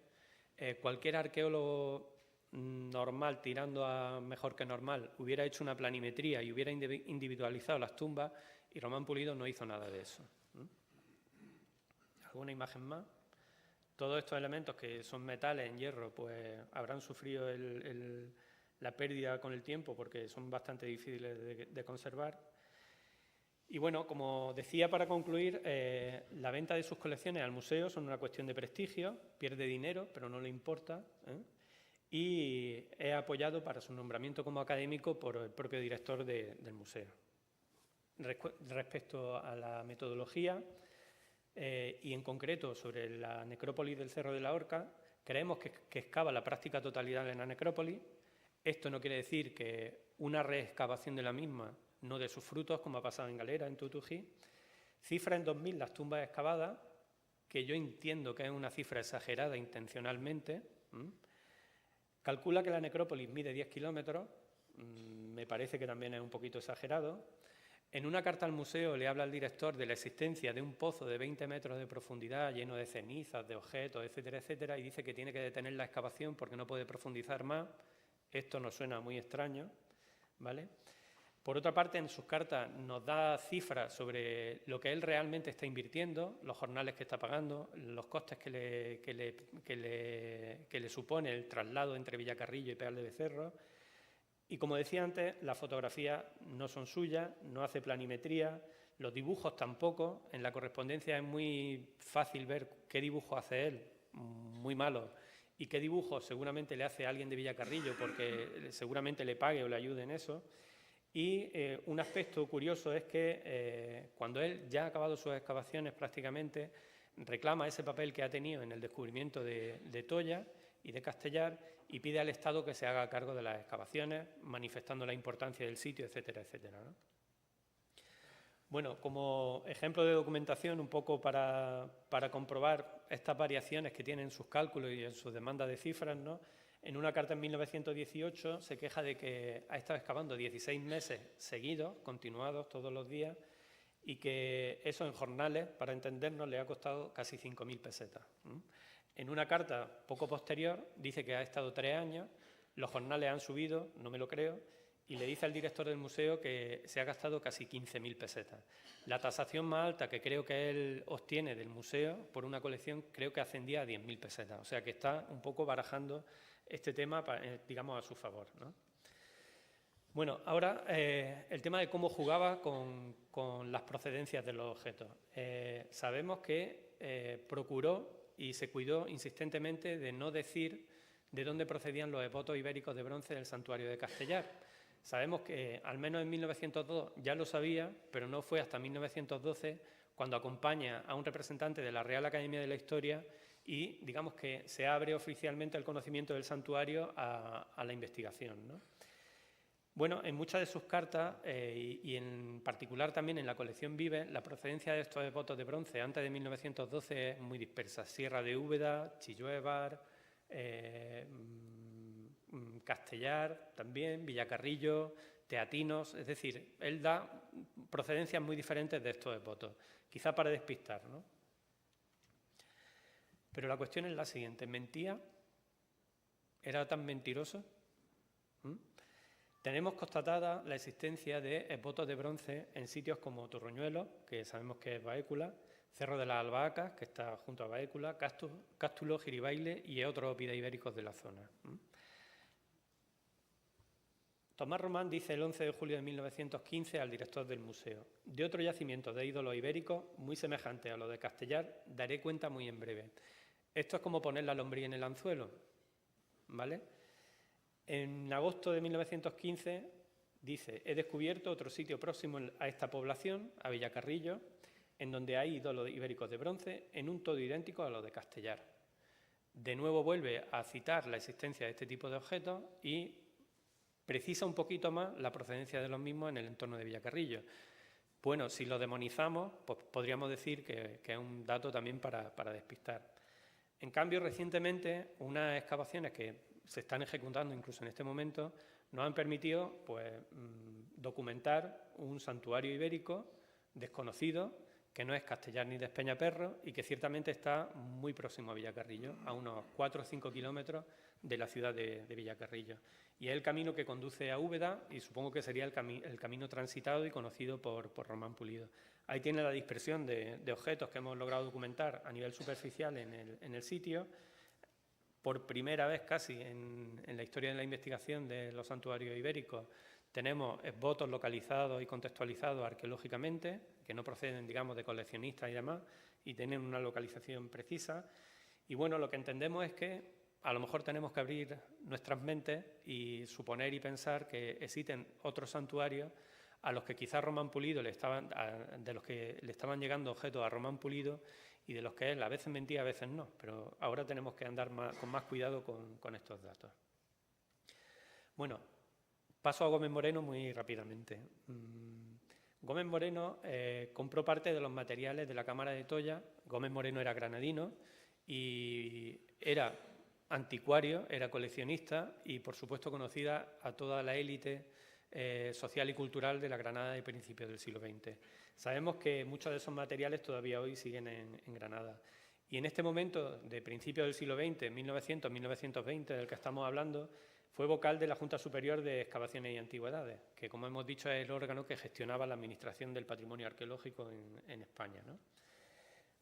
Cualquier arqueólogo normal, tirando a mejor que normal, hubiera hecho una planimetría y hubiera individualizado las tumbas, y Román Pulido no hizo nada de eso. ¿Alguna imagen más? Todos estos elementos que son metales en hierro, pues habrán sufrido la pérdida con el tiempo porque son bastante difíciles de conservar. Y bueno, como decía para concluir, la venta de sus colecciones al museo son una cuestión de prestigio, pierde dinero, pero no le importa, y es apoyado para su nombramiento como académico por el propio director del museo. Respecto a la metodología, y en concreto sobre la necrópolis del Cerro de la Horca, creemos que excava la práctica totalidad de la necrópolis. Esto no quiere decir que una reexcavación de la misma no dé sus frutos, como ha pasado en Galera, en Tutují. Cifra en 2000 las tumbas excavadas, que yo entiendo que es una cifra exagerada intencionalmente. Calcula que la necrópolis mide 10 kilómetros, me parece que también es un poquito exagerado. En una carta al museo le habla al director de la existencia de un pozo de 20 metros de profundidad lleno de cenizas, de objetos, etcétera, etcétera, y dice que tiene que detener la excavación porque no puede profundizar más. Esto nos suena muy extraño, ¿vale? Por otra parte, en sus cartas nos da cifras sobre lo que él realmente está invirtiendo, los jornales que está pagando, los costes que le supone el traslado entre Villacarrillo y Peal de Becerro. Y como decía antes, las fotografías no son suyas, no hace planimetría, los dibujos tampoco. En la correspondencia es muy fácil ver qué dibujo hace él, muy malo, y qué dibujo seguramente le hace a alguien de Villacarrillo porque seguramente le pague o le ayude en eso. Y un aspecto curioso es que cuando él ya ha acabado sus excavaciones prácticamente, reclama ese papel que ha tenido en el descubrimiento de Toya y de Castellar y pide al Estado que se haga cargo de las excavaciones, manifestando la importancia del sitio, etcétera, etcétera, ¿no? Bueno, como ejemplo de documentación, un poco para comprobar estas variaciones que tienen en sus cálculos y en sus demandas de cifras, ¿no? En una carta en 1918 se queja de que ha estado excavando 16 meses seguidos, continuados todos los días, y que eso en jornales, para entendernos, le ha costado casi 5.000 pesetas. En una carta poco posterior dice que ha estado 3 años, los jornales han subido, no me lo creo, y le dice al director del museo que se ha gastado casi 15.000 pesetas. La tasación más alta que creo que él obtiene del museo por una colección creo que ascendía a 10.000 pesetas, o sea que está un poco barajando este tema, digamos, a su favor, ¿no? Bueno, ahora el tema de cómo jugaba con las procedencias de los objetos. Sabemos que procuró y se cuidó insistentemente de no decir de dónde procedían los evotos ibéricos de bronce del santuario de Castellar. Sabemos que al menos en 1902 ya lo sabía, pero no fue hasta 1912 cuando acompaña a un representante de la Real Academia de la Historia y digamos que se abre oficialmente el conocimiento del santuario a la investigación, ¿no? Bueno, en muchas de sus cartas y en particular también en la colección Vive, la procedencia de estos devotos de bronce antes de 1912 es muy dispersa. Sierra de Úbeda, Chilluévar, Castellar también, Villacarrillo, Teatinos, es decir, él da procedencias muy diferentes de estos devotos, quizá para despistar, ¿no? Pero la cuestión es la siguiente, ¿mentía? ¿Era tan mentiroso? Tenemos constatada la existencia de esbotos de bronce en sitios como Torroñuelo, que sabemos que es Baécula, Cerro de las Albahacas, que está junto a Baécula, Cástulo, Giribaile y otros ópida ibéricos de la zona. Tomás Román dice el 11 de julio de 1915 al director del museo: de otro yacimiento de ídolos ibéricos muy semejante a lo de Castellar daré cuenta muy en breve. Esto es como poner la lombriz en el anzuelo, ¿vale? En agosto de 1915 dice: he descubierto otro sitio próximo a esta población, a Villacarrillo, en donde hay ídolos ibéricos de bronce en un todo idéntico a lo de Castellar. De nuevo vuelve a citar la existencia de este tipo de objetos y precisa un poquito más la procedencia de los mismos en el entorno de Villacarrillo. Bueno, si lo demonizamos, pues podríamos decir que es un dato también para despistar. En cambio, recientemente, unas excavaciones que se están ejecutando incluso en este momento nos han permitido pues, documentar un santuario ibérico desconocido que no es Castellar ni Despeñaperro y que ciertamente está muy próximo a Villacarrillo, a unos 4 o 5 kilómetros de la ciudad de Villacarrillo. Y es el camino que conduce a Úbeda y supongo que sería el camino transitado y conocido por Román Pulido. Ahí tiene la dispersión de objetos que hemos logrado documentar a nivel superficial en el sitio. Por primera vez casi en la historia de la investigación de los santuarios ibéricos tenemos esbotos localizados y contextualizados arqueológicamente, que no proceden, digamos, de coleccionistas y demás, y tienen una localización precisa. Y bueno, lo que entendemos es que a lo mejor tenemos que abrir nuestras mentes y suponer y pensar que existen otros santuarios a los que quizás Román Pulido de los que le estaban llegando objetos a Román Pulido y de los que él a veces mentía, a veces no, pero ahora tenemos que andar con más cuidado con estos datos. Bueno, paso a Gómez Moreno muy rápidamente. Gómez Moreno compró parte de los materiales de la Cámara de Tolla. Gómez Moreno era granadino y era anticuario, era coleccionista y, por supuesto, conocida a toda la élite social y cultural de la Granada de principios del siglo XX. Sabemos que muchos de esos materiales todavía hoy siguen en Granada. Y en este momento, de principios del siglo XX, 1900-1920, del que estamos hablando, fue vocal de la Junta Superior de Excavaciones y Antigüedades, que, como hemos dicho, es el órgano que gestionaba la administración del patrimonio arqueológico en España, ¿no?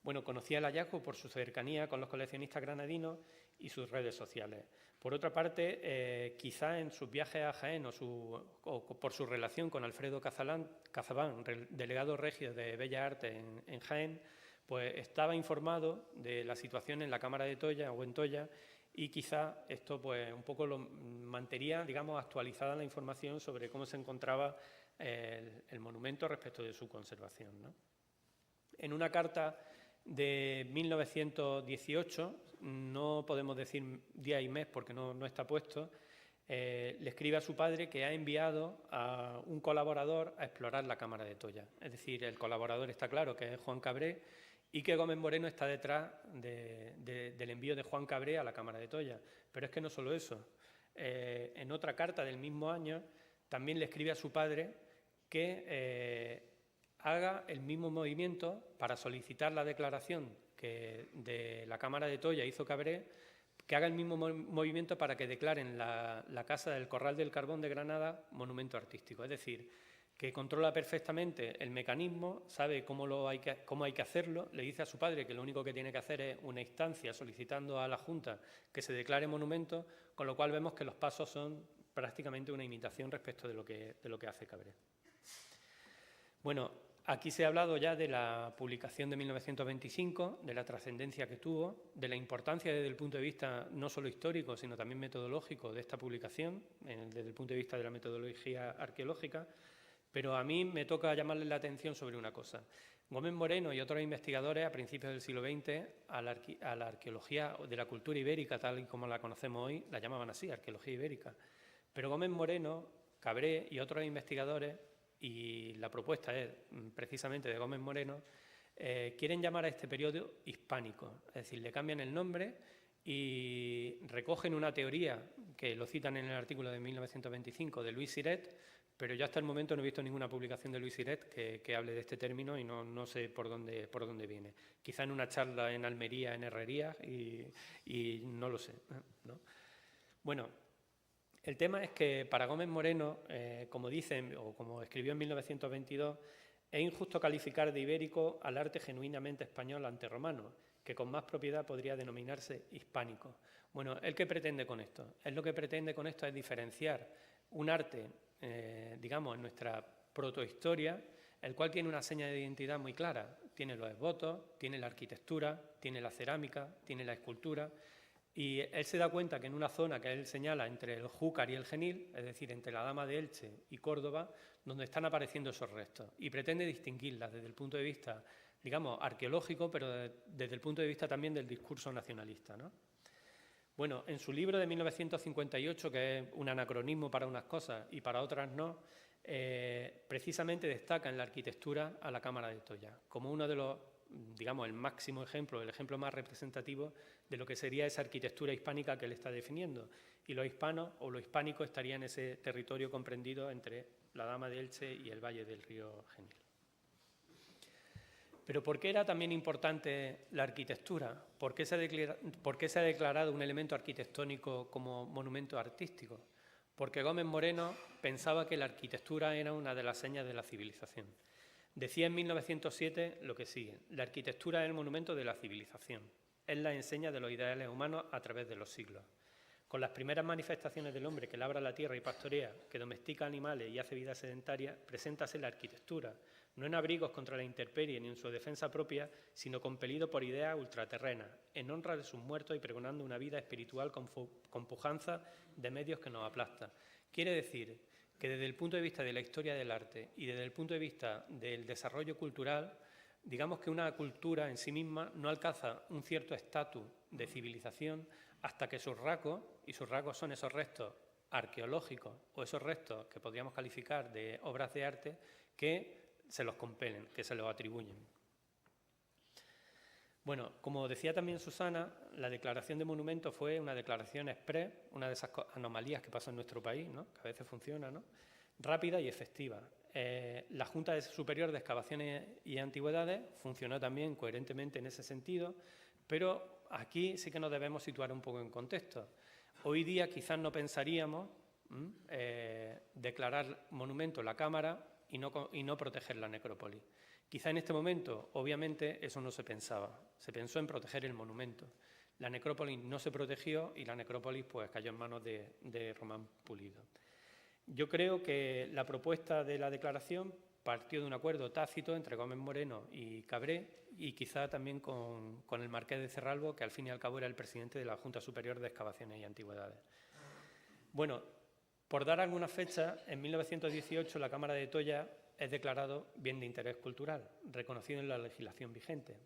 Bueno, conocía el hallazgo por su cercanía con los coleccionistas granadinos y sus redes sociales. Por otra parte, quizá en sus viajes a Jaén o por su relación con Alfredo Cazabán, delegado regio de Bellas Artes en Jaén, pues estaba informado de la situación en la Cámara de Tolla o en Tolla, y quizá esto pues un poco lo mantenía, digamos, actualizada la información sobre cómo se encontraba el monumento respecto de su conservación, ¿no? En una carta de 1918, no podemos decir día y mes porque no está puesto, le escribe a su padre que ha enviado a un colaborador a explorar la Cámara de Tolla. Es decir, el colaborador está claro que es Juan Cabré, y que Gómez Moreno está detrás del envío de Juan Cabré a la Cámara de Tolla. Pero es que no solo eso. En otra carta del mismo año también le escribe a su padre que haga el mismo movimiento para solicitar la declaración que de la Cámara de Tolla hizo Cabré, que haga el mismo movimiento para que declaren la Casa del Corral del Carbón de Granada monumento artístico. Es decir, que controla perfectamente el mecanismo, sabe cómo hay que hacerlo, le dice a su padre que lo único que tiene que hacer es una instancia solicitando a la Junta que se declare monumento, con lo cual vemos que los pasos son prácticamente una imitación respecto de lo que hace Cabré. Bueno, aquí se ha hablado ya de la publicación de 1925, de la trascendencia que tuvo, de la importancia desde el punto de vista no solo histórico, sino también metodológico de esta publicación, desde el punto de vista de la metodología arqueológica. Pero a mí me toca llamarle la atención sobre una cosa. Gómez Moreno y otros investigadores a principios del siglo XX a la arqueología de la cultura ibérica, tal y como la conocemos hoy, la llamaban así, arqueología ibérica. Pero Gómez Moreno, Cabré y otros investigadores, y la propuesta es precisamente de Gómez Moreno, quieren llamar a este periodo hispánico. Es decir, le cambian el nombre y recogen una teoría que lo citan en el artículo de 1925 de Luis Siret, pero yo hasta el momento no he visto ninguna publicación de Luis Siret que hable de este término y no sé por dónde viene. Quizá en una charla en Almería, en Herrerías, y no lo sé, ¿no? Bueno, el tema es que para Gómez Moreno, como dicen o como escribió en 1922, es injusto calificar de ibérico al arte genuinamente español anterromano, que con más propiedad podría denominarse hispánico. Bueno, ¿él qué pretende con esto? Él lo que pretende con esto es diferenciar un arte, digamos, en nuestra protohistoria, el cual tiene una seña de identidad muy clara. Tiene los esbotos, tiene la arquitectura, tiene la cerámica, tiene la escultura, y él se da cuenta que en una zona que él señala entre el Júcar y el Genil, es decir, entre la Dama de Elche y Córdoba, donde están apareciendo esos restos, y pretende distinguirlas desde el punto de vista, digamos, arqueológico, pero desde el punto de vista también del discurso nacionalista, ¿no? Bueno, en su libro de 1958, que es un anacronismo para unas cosas y para otras no, precisamente destaca en la arquitectura a la Cámara de Tolla, como uno de los, digamos, el máximo ejemplo, el ejemplo más representativo de lo que sería esa arquitectura hispánica que él está definiendo. Y los hispanos o lo hispánico estaría en ese territorio comprendido entre la Dama de Elche y el valle del río Genil. Pero ¿por qué era también importante la arquitectura? ¿Por qué se ha declarado un elemento arquitectónico como monumento artístico? Porque Gómez Moreno pensaba que la arquitectura era una de las señas de la civilización. Decía en 1907 lo que sigue: la arquitectura es el monumento de la civilización, es la enseña de los ideales humanos a través de los siglos. Con las primeras manifestaciones del hombre que labra la tierra y pastorea, que domestica animales y hace vida sedentaria, preséntase la arquitectura, no en abrigos contra la intemperie ni en su defensa propia, sino compelido por ideas ultraterrenas, en honra de sus muertos y pregonando una vida espiritual con pujanza de medios que nos aplastan. Quiere decir que desde el punto de vista de la historia del arte y desde el punto de vista del desarrollo cultural, digamos que una cultura en sí misma no alcanza un cierto estatus de civilización hasta que sus rasgos, y sus rasgos son esos restos arqueológicos o esos restos que podríamos calificar de obras de arte, que se los compelen, que se los atribuyen. Bueno, como decía también Susana, la declaración de monumento fue una declaración exprés, una de esas anomalías que pasa en nuestro país, ¿no?, que a veces funciona, ¿no?, rápida y efectiva. La Junta Superior de Excavaciones y Antigüedades funcionó también coherentemente en ese sentido, pero aquí sí que nos debemos situar un poco en contexto. Hoy día quizás no pensaríamos declarar monumento la Cámara y no proteger la necrópolis. Quizá en este momento, obviamente, eso no se pensaba. Se pensó en proteger el monumento. La necrópolis no se protegió y la necrópolis pues, cayó en manos de Román Pulido. Yo creo que la propuesta de la declaración partió de un acuerdo tácito entre Gómez Moreno y Cabré y quizá también con el marqués de Cerralbo, que al fin y al cabo era el presidente de la Junta Superior de Excavaciones y Antigüedades. Bueno, por dar alguna fecha, en 1918 la Cámara de Toya es declarado bien de interés cultural, reconocido en la legislación vigente.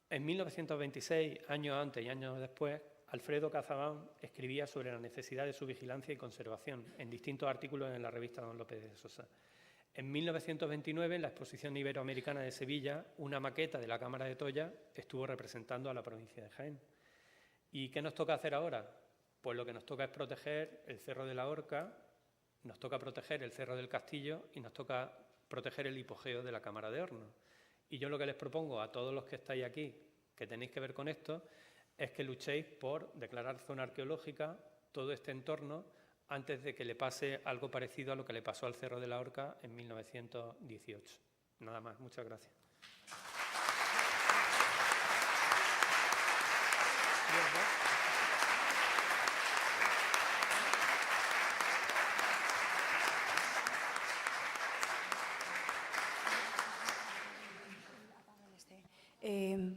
En 1926, años antes y años después, Alfredo Cazabán escribía sobre la necesidad de su vigilancia y conservación en distintos artículos en la revista Don López de Sosa. En 1929, en la Exposición Iberoamericana de Sevilla, una maqueta de la Cámara de Toya estuvo representando a la provincia de Jaén. ¿Y qué nos toca hacer ahora? Pues lo que nos toca es proteger el Cerro de la Horca, nos toca proteger el Cerro del Castillo y nos toca proteger el hipogeo de la Cámara de Hornos. Y yo lo que les propongo a todos los que estáis aquí, que tenéis que ver con esto, es que luchéis por declarar zona arqueológica todo este entorno antes de que le pase algo parecido a lo que le pasó al Cerro de la Horca en 1918. Nada más, muchas gracias.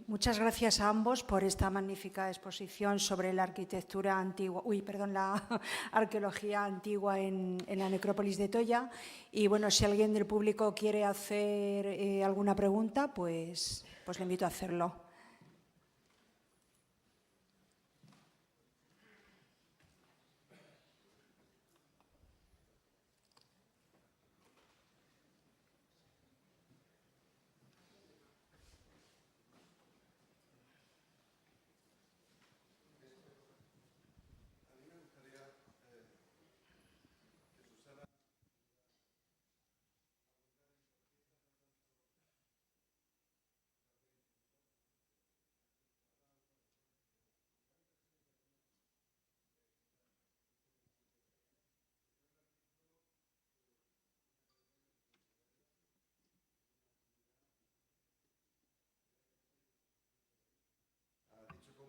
Muchas gracias a ambos por esta magnífica exposición sobre la arquitectura antigua, la arqueología antigua en la necrópolis de Toya. Y bueno, si alguien del público quiere hacer alguna pregunta, pues le invito a hacerlo.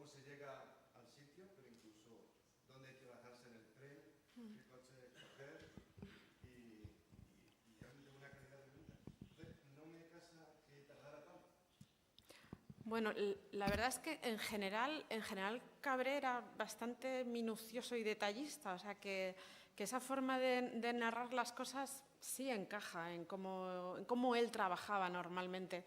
Se llega al sitio, pero incluso dónde hay que bajarse en el tren, qué coche coger y realmente una calidad de vida. Entonces, no me casa que tardara tanto. Bueno, la verdad es que en general Cabré era bastante minucioso y detallista, o sea que esa forma de narrar las cosas sí encaja en cómo él trabajaba normalmente.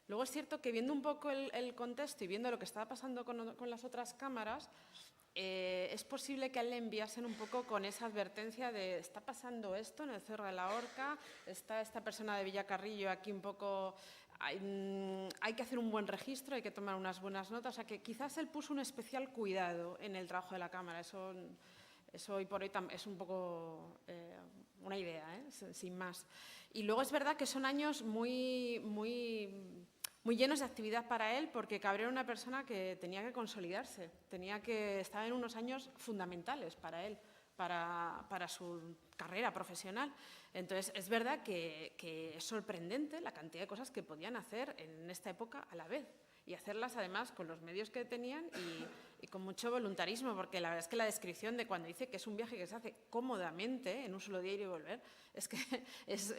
Luego es cierto que viendo un poco el contexto y viendo lo que estaba pasando con las otras cámaras, es posible que a él le enviasen un poco con esa advertencia de está pasando esto en el Cerro de la Horca, está esta persona de Villacarrillo aquí un poco, hay que hacer un buen registro, hay que tomar unas buenas notas, o sea que quizás él puso un especial cuidado en el trabajo de la cámara, eso hoy por hoy es un poco una idea, sin más. Y luego es verdad que son años muy llenos de actividad para él, porque Cabré era una persona que tenía que consolidarse, estaba en unos años fundamentales para él, para su carrera profesional. Entonces, es verdad que es sorprendente la cantidad de cosas que podían hacer en esta época a la vez. y hacerlas además con los medios que tenían y con mucho voluntarismo, porque la verdad es que la descripción de cuando dice que es un viaje que se hace cómodamente en un solo día ir y volver, es que es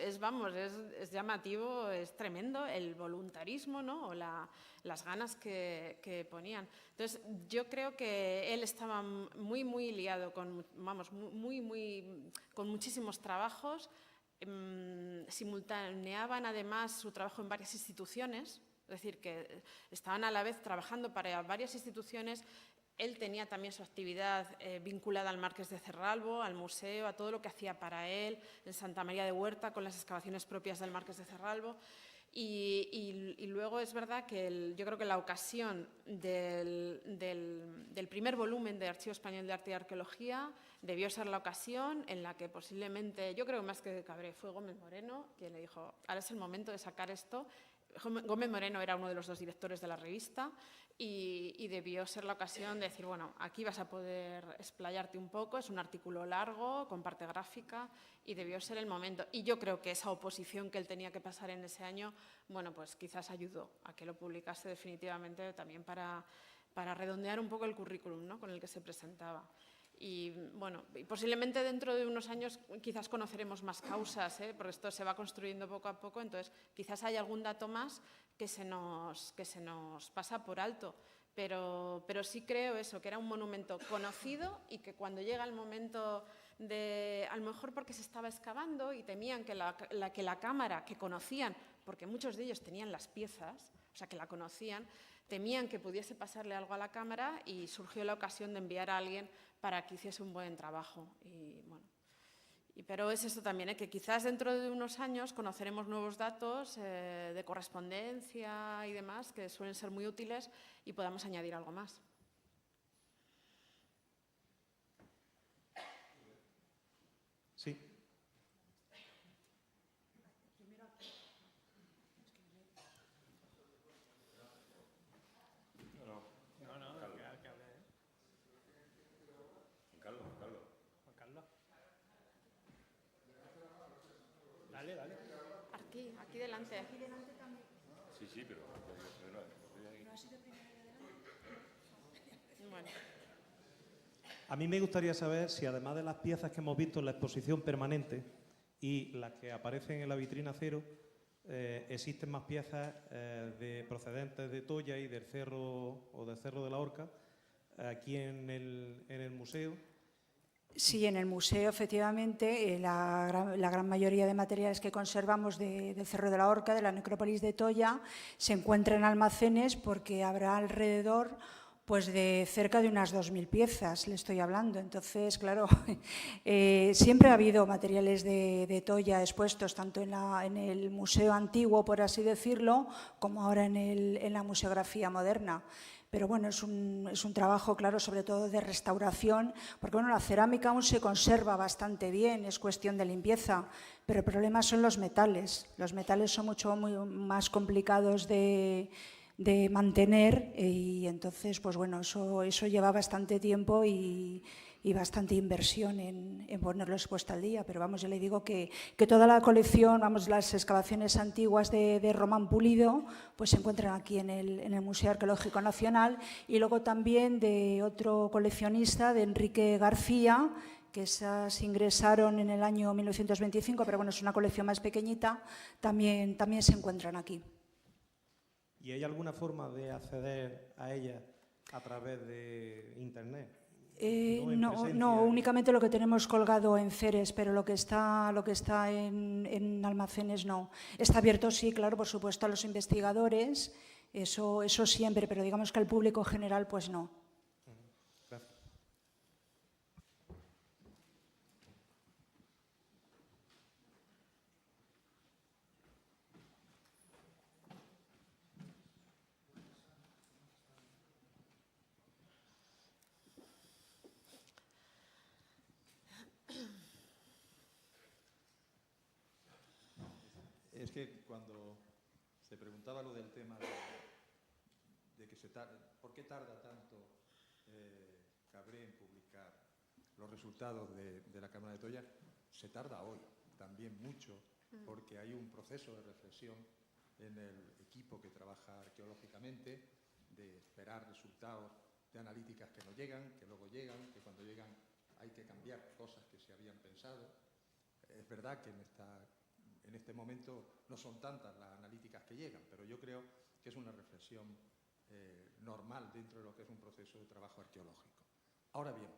llamativo, es tremendo el voluntarismo, ¿no? O las ganas que ponían. Entonces, yo creo que él estaba muy, muy liado con, con muchísimos trabajos. Simultaneaban además su trabajo en varias instituciones, es decir, que estaban a la vez trabajando para varias instituciones. Él tenía también su actividad vinculada al Marqués de Cerralbo, al museo, a todo lo que hacía para él, en Santa María de Huerta, con las excavaciones propias del Marqués de Cerralbo. Y luego es verdad que yo creo que la ocasión del primer volumen de Archivo Español de Arte y Arqueología debió ser la ocasión en la que posiblemente, yo creo más que Cabré, fue Gómez Moreno quien le dijo, ahora es el momento de sacar esto. Gómez Moreno era uno de los dos directores de la revista y debió ser la ocasión de decir, bueno, aquí vas a poder explayarte un poco, es un artículo largo, con parte gráfica, y debió ser el momento. Y yo creo que esa oposición que él tenía que pasar en ese año, bueno, pues quizás ayudó a que lo publicase definitivamente también para redondear un poco el currículum, ¿no?, con el que se presentaba. Y bueno, posiblemente dentro de unos años quizás conoceremos más causas, porque esto se va construyendo poco a poco, entonces quizás hay algún dato más que se nos pasa por alto, pero sí creo eso, que era un monumento conocido y que cuando llega el momento de, a lo mejor porque se estaba excavando y temían que la cámara, que conocían, porque muchos de ellos tenían las piezas, o sea que la conocían, temían que pudiese pasarle algo a la cámara y surgió la ocasión de enviar a alguien para que hiciese un buen trabajo. Y, bueno, pero es esto también, que quizás dentro de unos años conoceremos nuevos datos de correspondencia y demás que suelen ser muy útiles y podamos añadir algo más. Sí. Dale. Aquí delante. Sí, pero... Bueno. A mí me gustaría saber si, además de las piezas que hemos visto en la exposición permanente y las que aparecen en la vitrina cero, existen más piezas procedentes de Toya y del Cerro o del Cerro de la Horca aquí en el museo. Sí, en el museo, efectivamente, la gran mayoría de materiales que conservamos del Cerro de la Horca, de la necrópolis de Toya, se encuentran en almacenes porque habrá alrededor pues de cerca de unas 2.000 piezas, le estoy hablando. Entonces, claro, siempre ha habido materiales de Toya expuestos, tanto en el museo antiguo, por así decirlo, como ahora en la museografía moderna. Pero bueno, es un trabajo, claro, sobre todo de restauración, porque bueno, la cerámica aún se conserva bastante bien, es cuestión de limpieza, pero el problema son los metales. Los metales son muy más complicados de mantener y entonces, pues bueno, eso lleva bastante tiempo y bastante inversión en ponerlo expuesto al día. Pero vamos, yo le digo que toda la colección, vamos, las excavaciones antiguas de Román Pulido, pues se encuentran aquí en el Museo Arqueológico Nacional, y luego también de otro coleccionista, de Enrique García, que esas ingresaron en el año 1925, pero bueno, es una colección más pequeñita, también se encuentran aquí. ¿Y hay alguna forma de acceder a ella a través de Internet? No, únicamente lo que tenemos colgado en Ceres, pero lo que está en almacenes no. Está abierto, sí, claro, por supuesto, a los investigadores, eso siempre, pero digamos que al público general, pues no. Gracias. Es que cuando se preguntaba lo del tema de que ¿por qué tarda tanto Cabré en publicar los resultados de la Cámara de Toya? Se tarda hoy también mucho, porque hay un proceso de reflexión en el equipo que trabaja arqueológicamente de esperar resultados de analíticas que no llegan, que luego llegan, que cuando llegan hay que cambiar cosas que se habían pensado. Es verdad que en este momento no son tantas las analíticas que llegan, pero yo creo que es una reflexión normal dentro de lo que es un proceso de trabajo arqueológico. Ahora bien,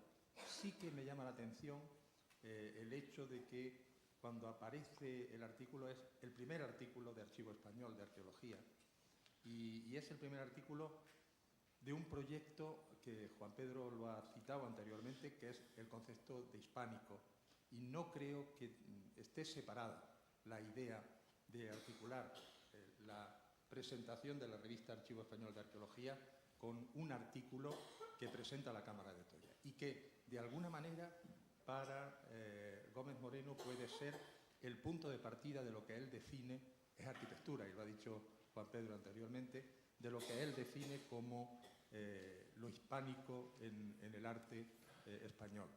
sí que me llama la atención el hecho de que cuando aparece el artículo, es el primer artículo de Archivo Español de Arqueología, y es el primer artículo de un proyecto que Juan Pedro lo ha citado anteriormente, que es el concepto de hispánico, y no creo que esté separada la idea de articular la presentación de la revista Archivo Español de Arqueología con un artículo que presenta la Cámara de Toya, y que, de alguna manera, para Gómez Moreno puede ser el punto de partida de lo que él define es arquitectura, y lo ha dicho Juan Pedro anteriormente, de lo que él define como lo hispánico en el arte español.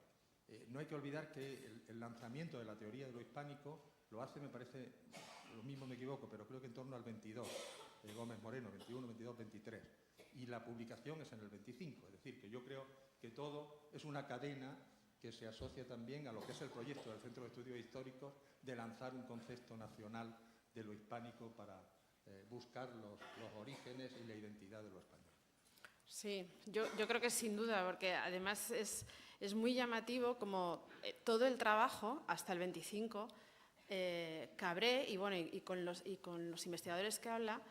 No hay que olvidar que el lanzamiento de la teoría de lo hispánico lo hace, me parece, lo mismo me equivoco, pero creo que en torno al 22, Gómez Moreno, 21, 22, 23, y la publicación es en el 25, es decir, que yo creo que todo es una cadena que se asocia también a lo que es el proyecto del Centro de Estudios Históricos de lanzar un concepto nacional de lo hispánico para buscar los orígenes y la identidad de lo español. Sí, yo creo que sin duda, porque además es muy llamativo como todo el trabajo hasta el 25, Cabré y con los investigadores que habla,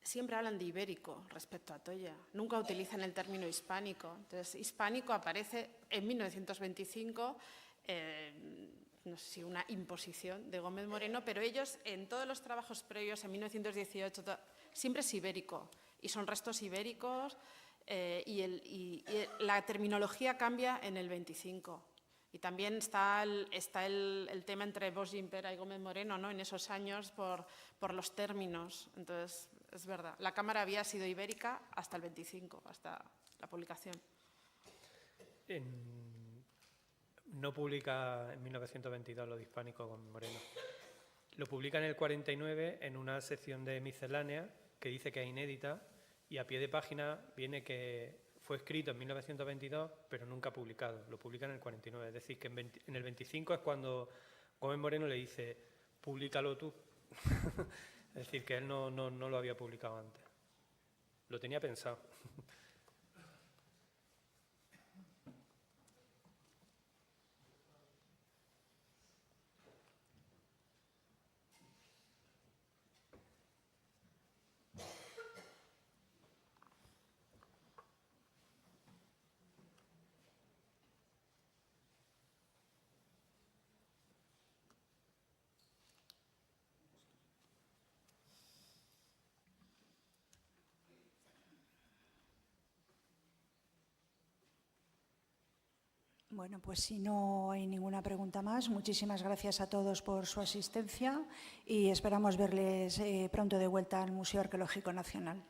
siempre hablan de ibérico respecto a Toya, nunca utilizan el término hispánico. Entonces, hispánico aparece en 1925, no sé si una imposición de Gómez Moreno, pero ellos en todos los trabajos previos, en 1918, siempre es ibérico, y son restos ibéricos, y la terminología cambia en el 25. Y también está el tema entre Bosch Gimpera y Gómez Moreno, ¿no?, en esos años por los términos. Entonces, es verdad, la Cámara había sido ibérica hasta el 25, hasta la publicación. No publica en 1922 lo de hispánico Gómez Moreno. Lo publica en el 49 en una sección de miscelánea que dice que es inédita, y a pie de página viene que fue escrito en 1922, pero nunca publicado. Lo publica en el 49. Es decir, que en el 25 es cuando Gómez Moreno le dice, públicalo tú. Es decir, que él no lo había publicado antes. Lo tenía pensado. Bueno, pues si no hay ninguna pregunta más, muchísimas gracias a todos por su asistencia y esperamos verles pronto de vuelta al Museo Arqueológico Nacional.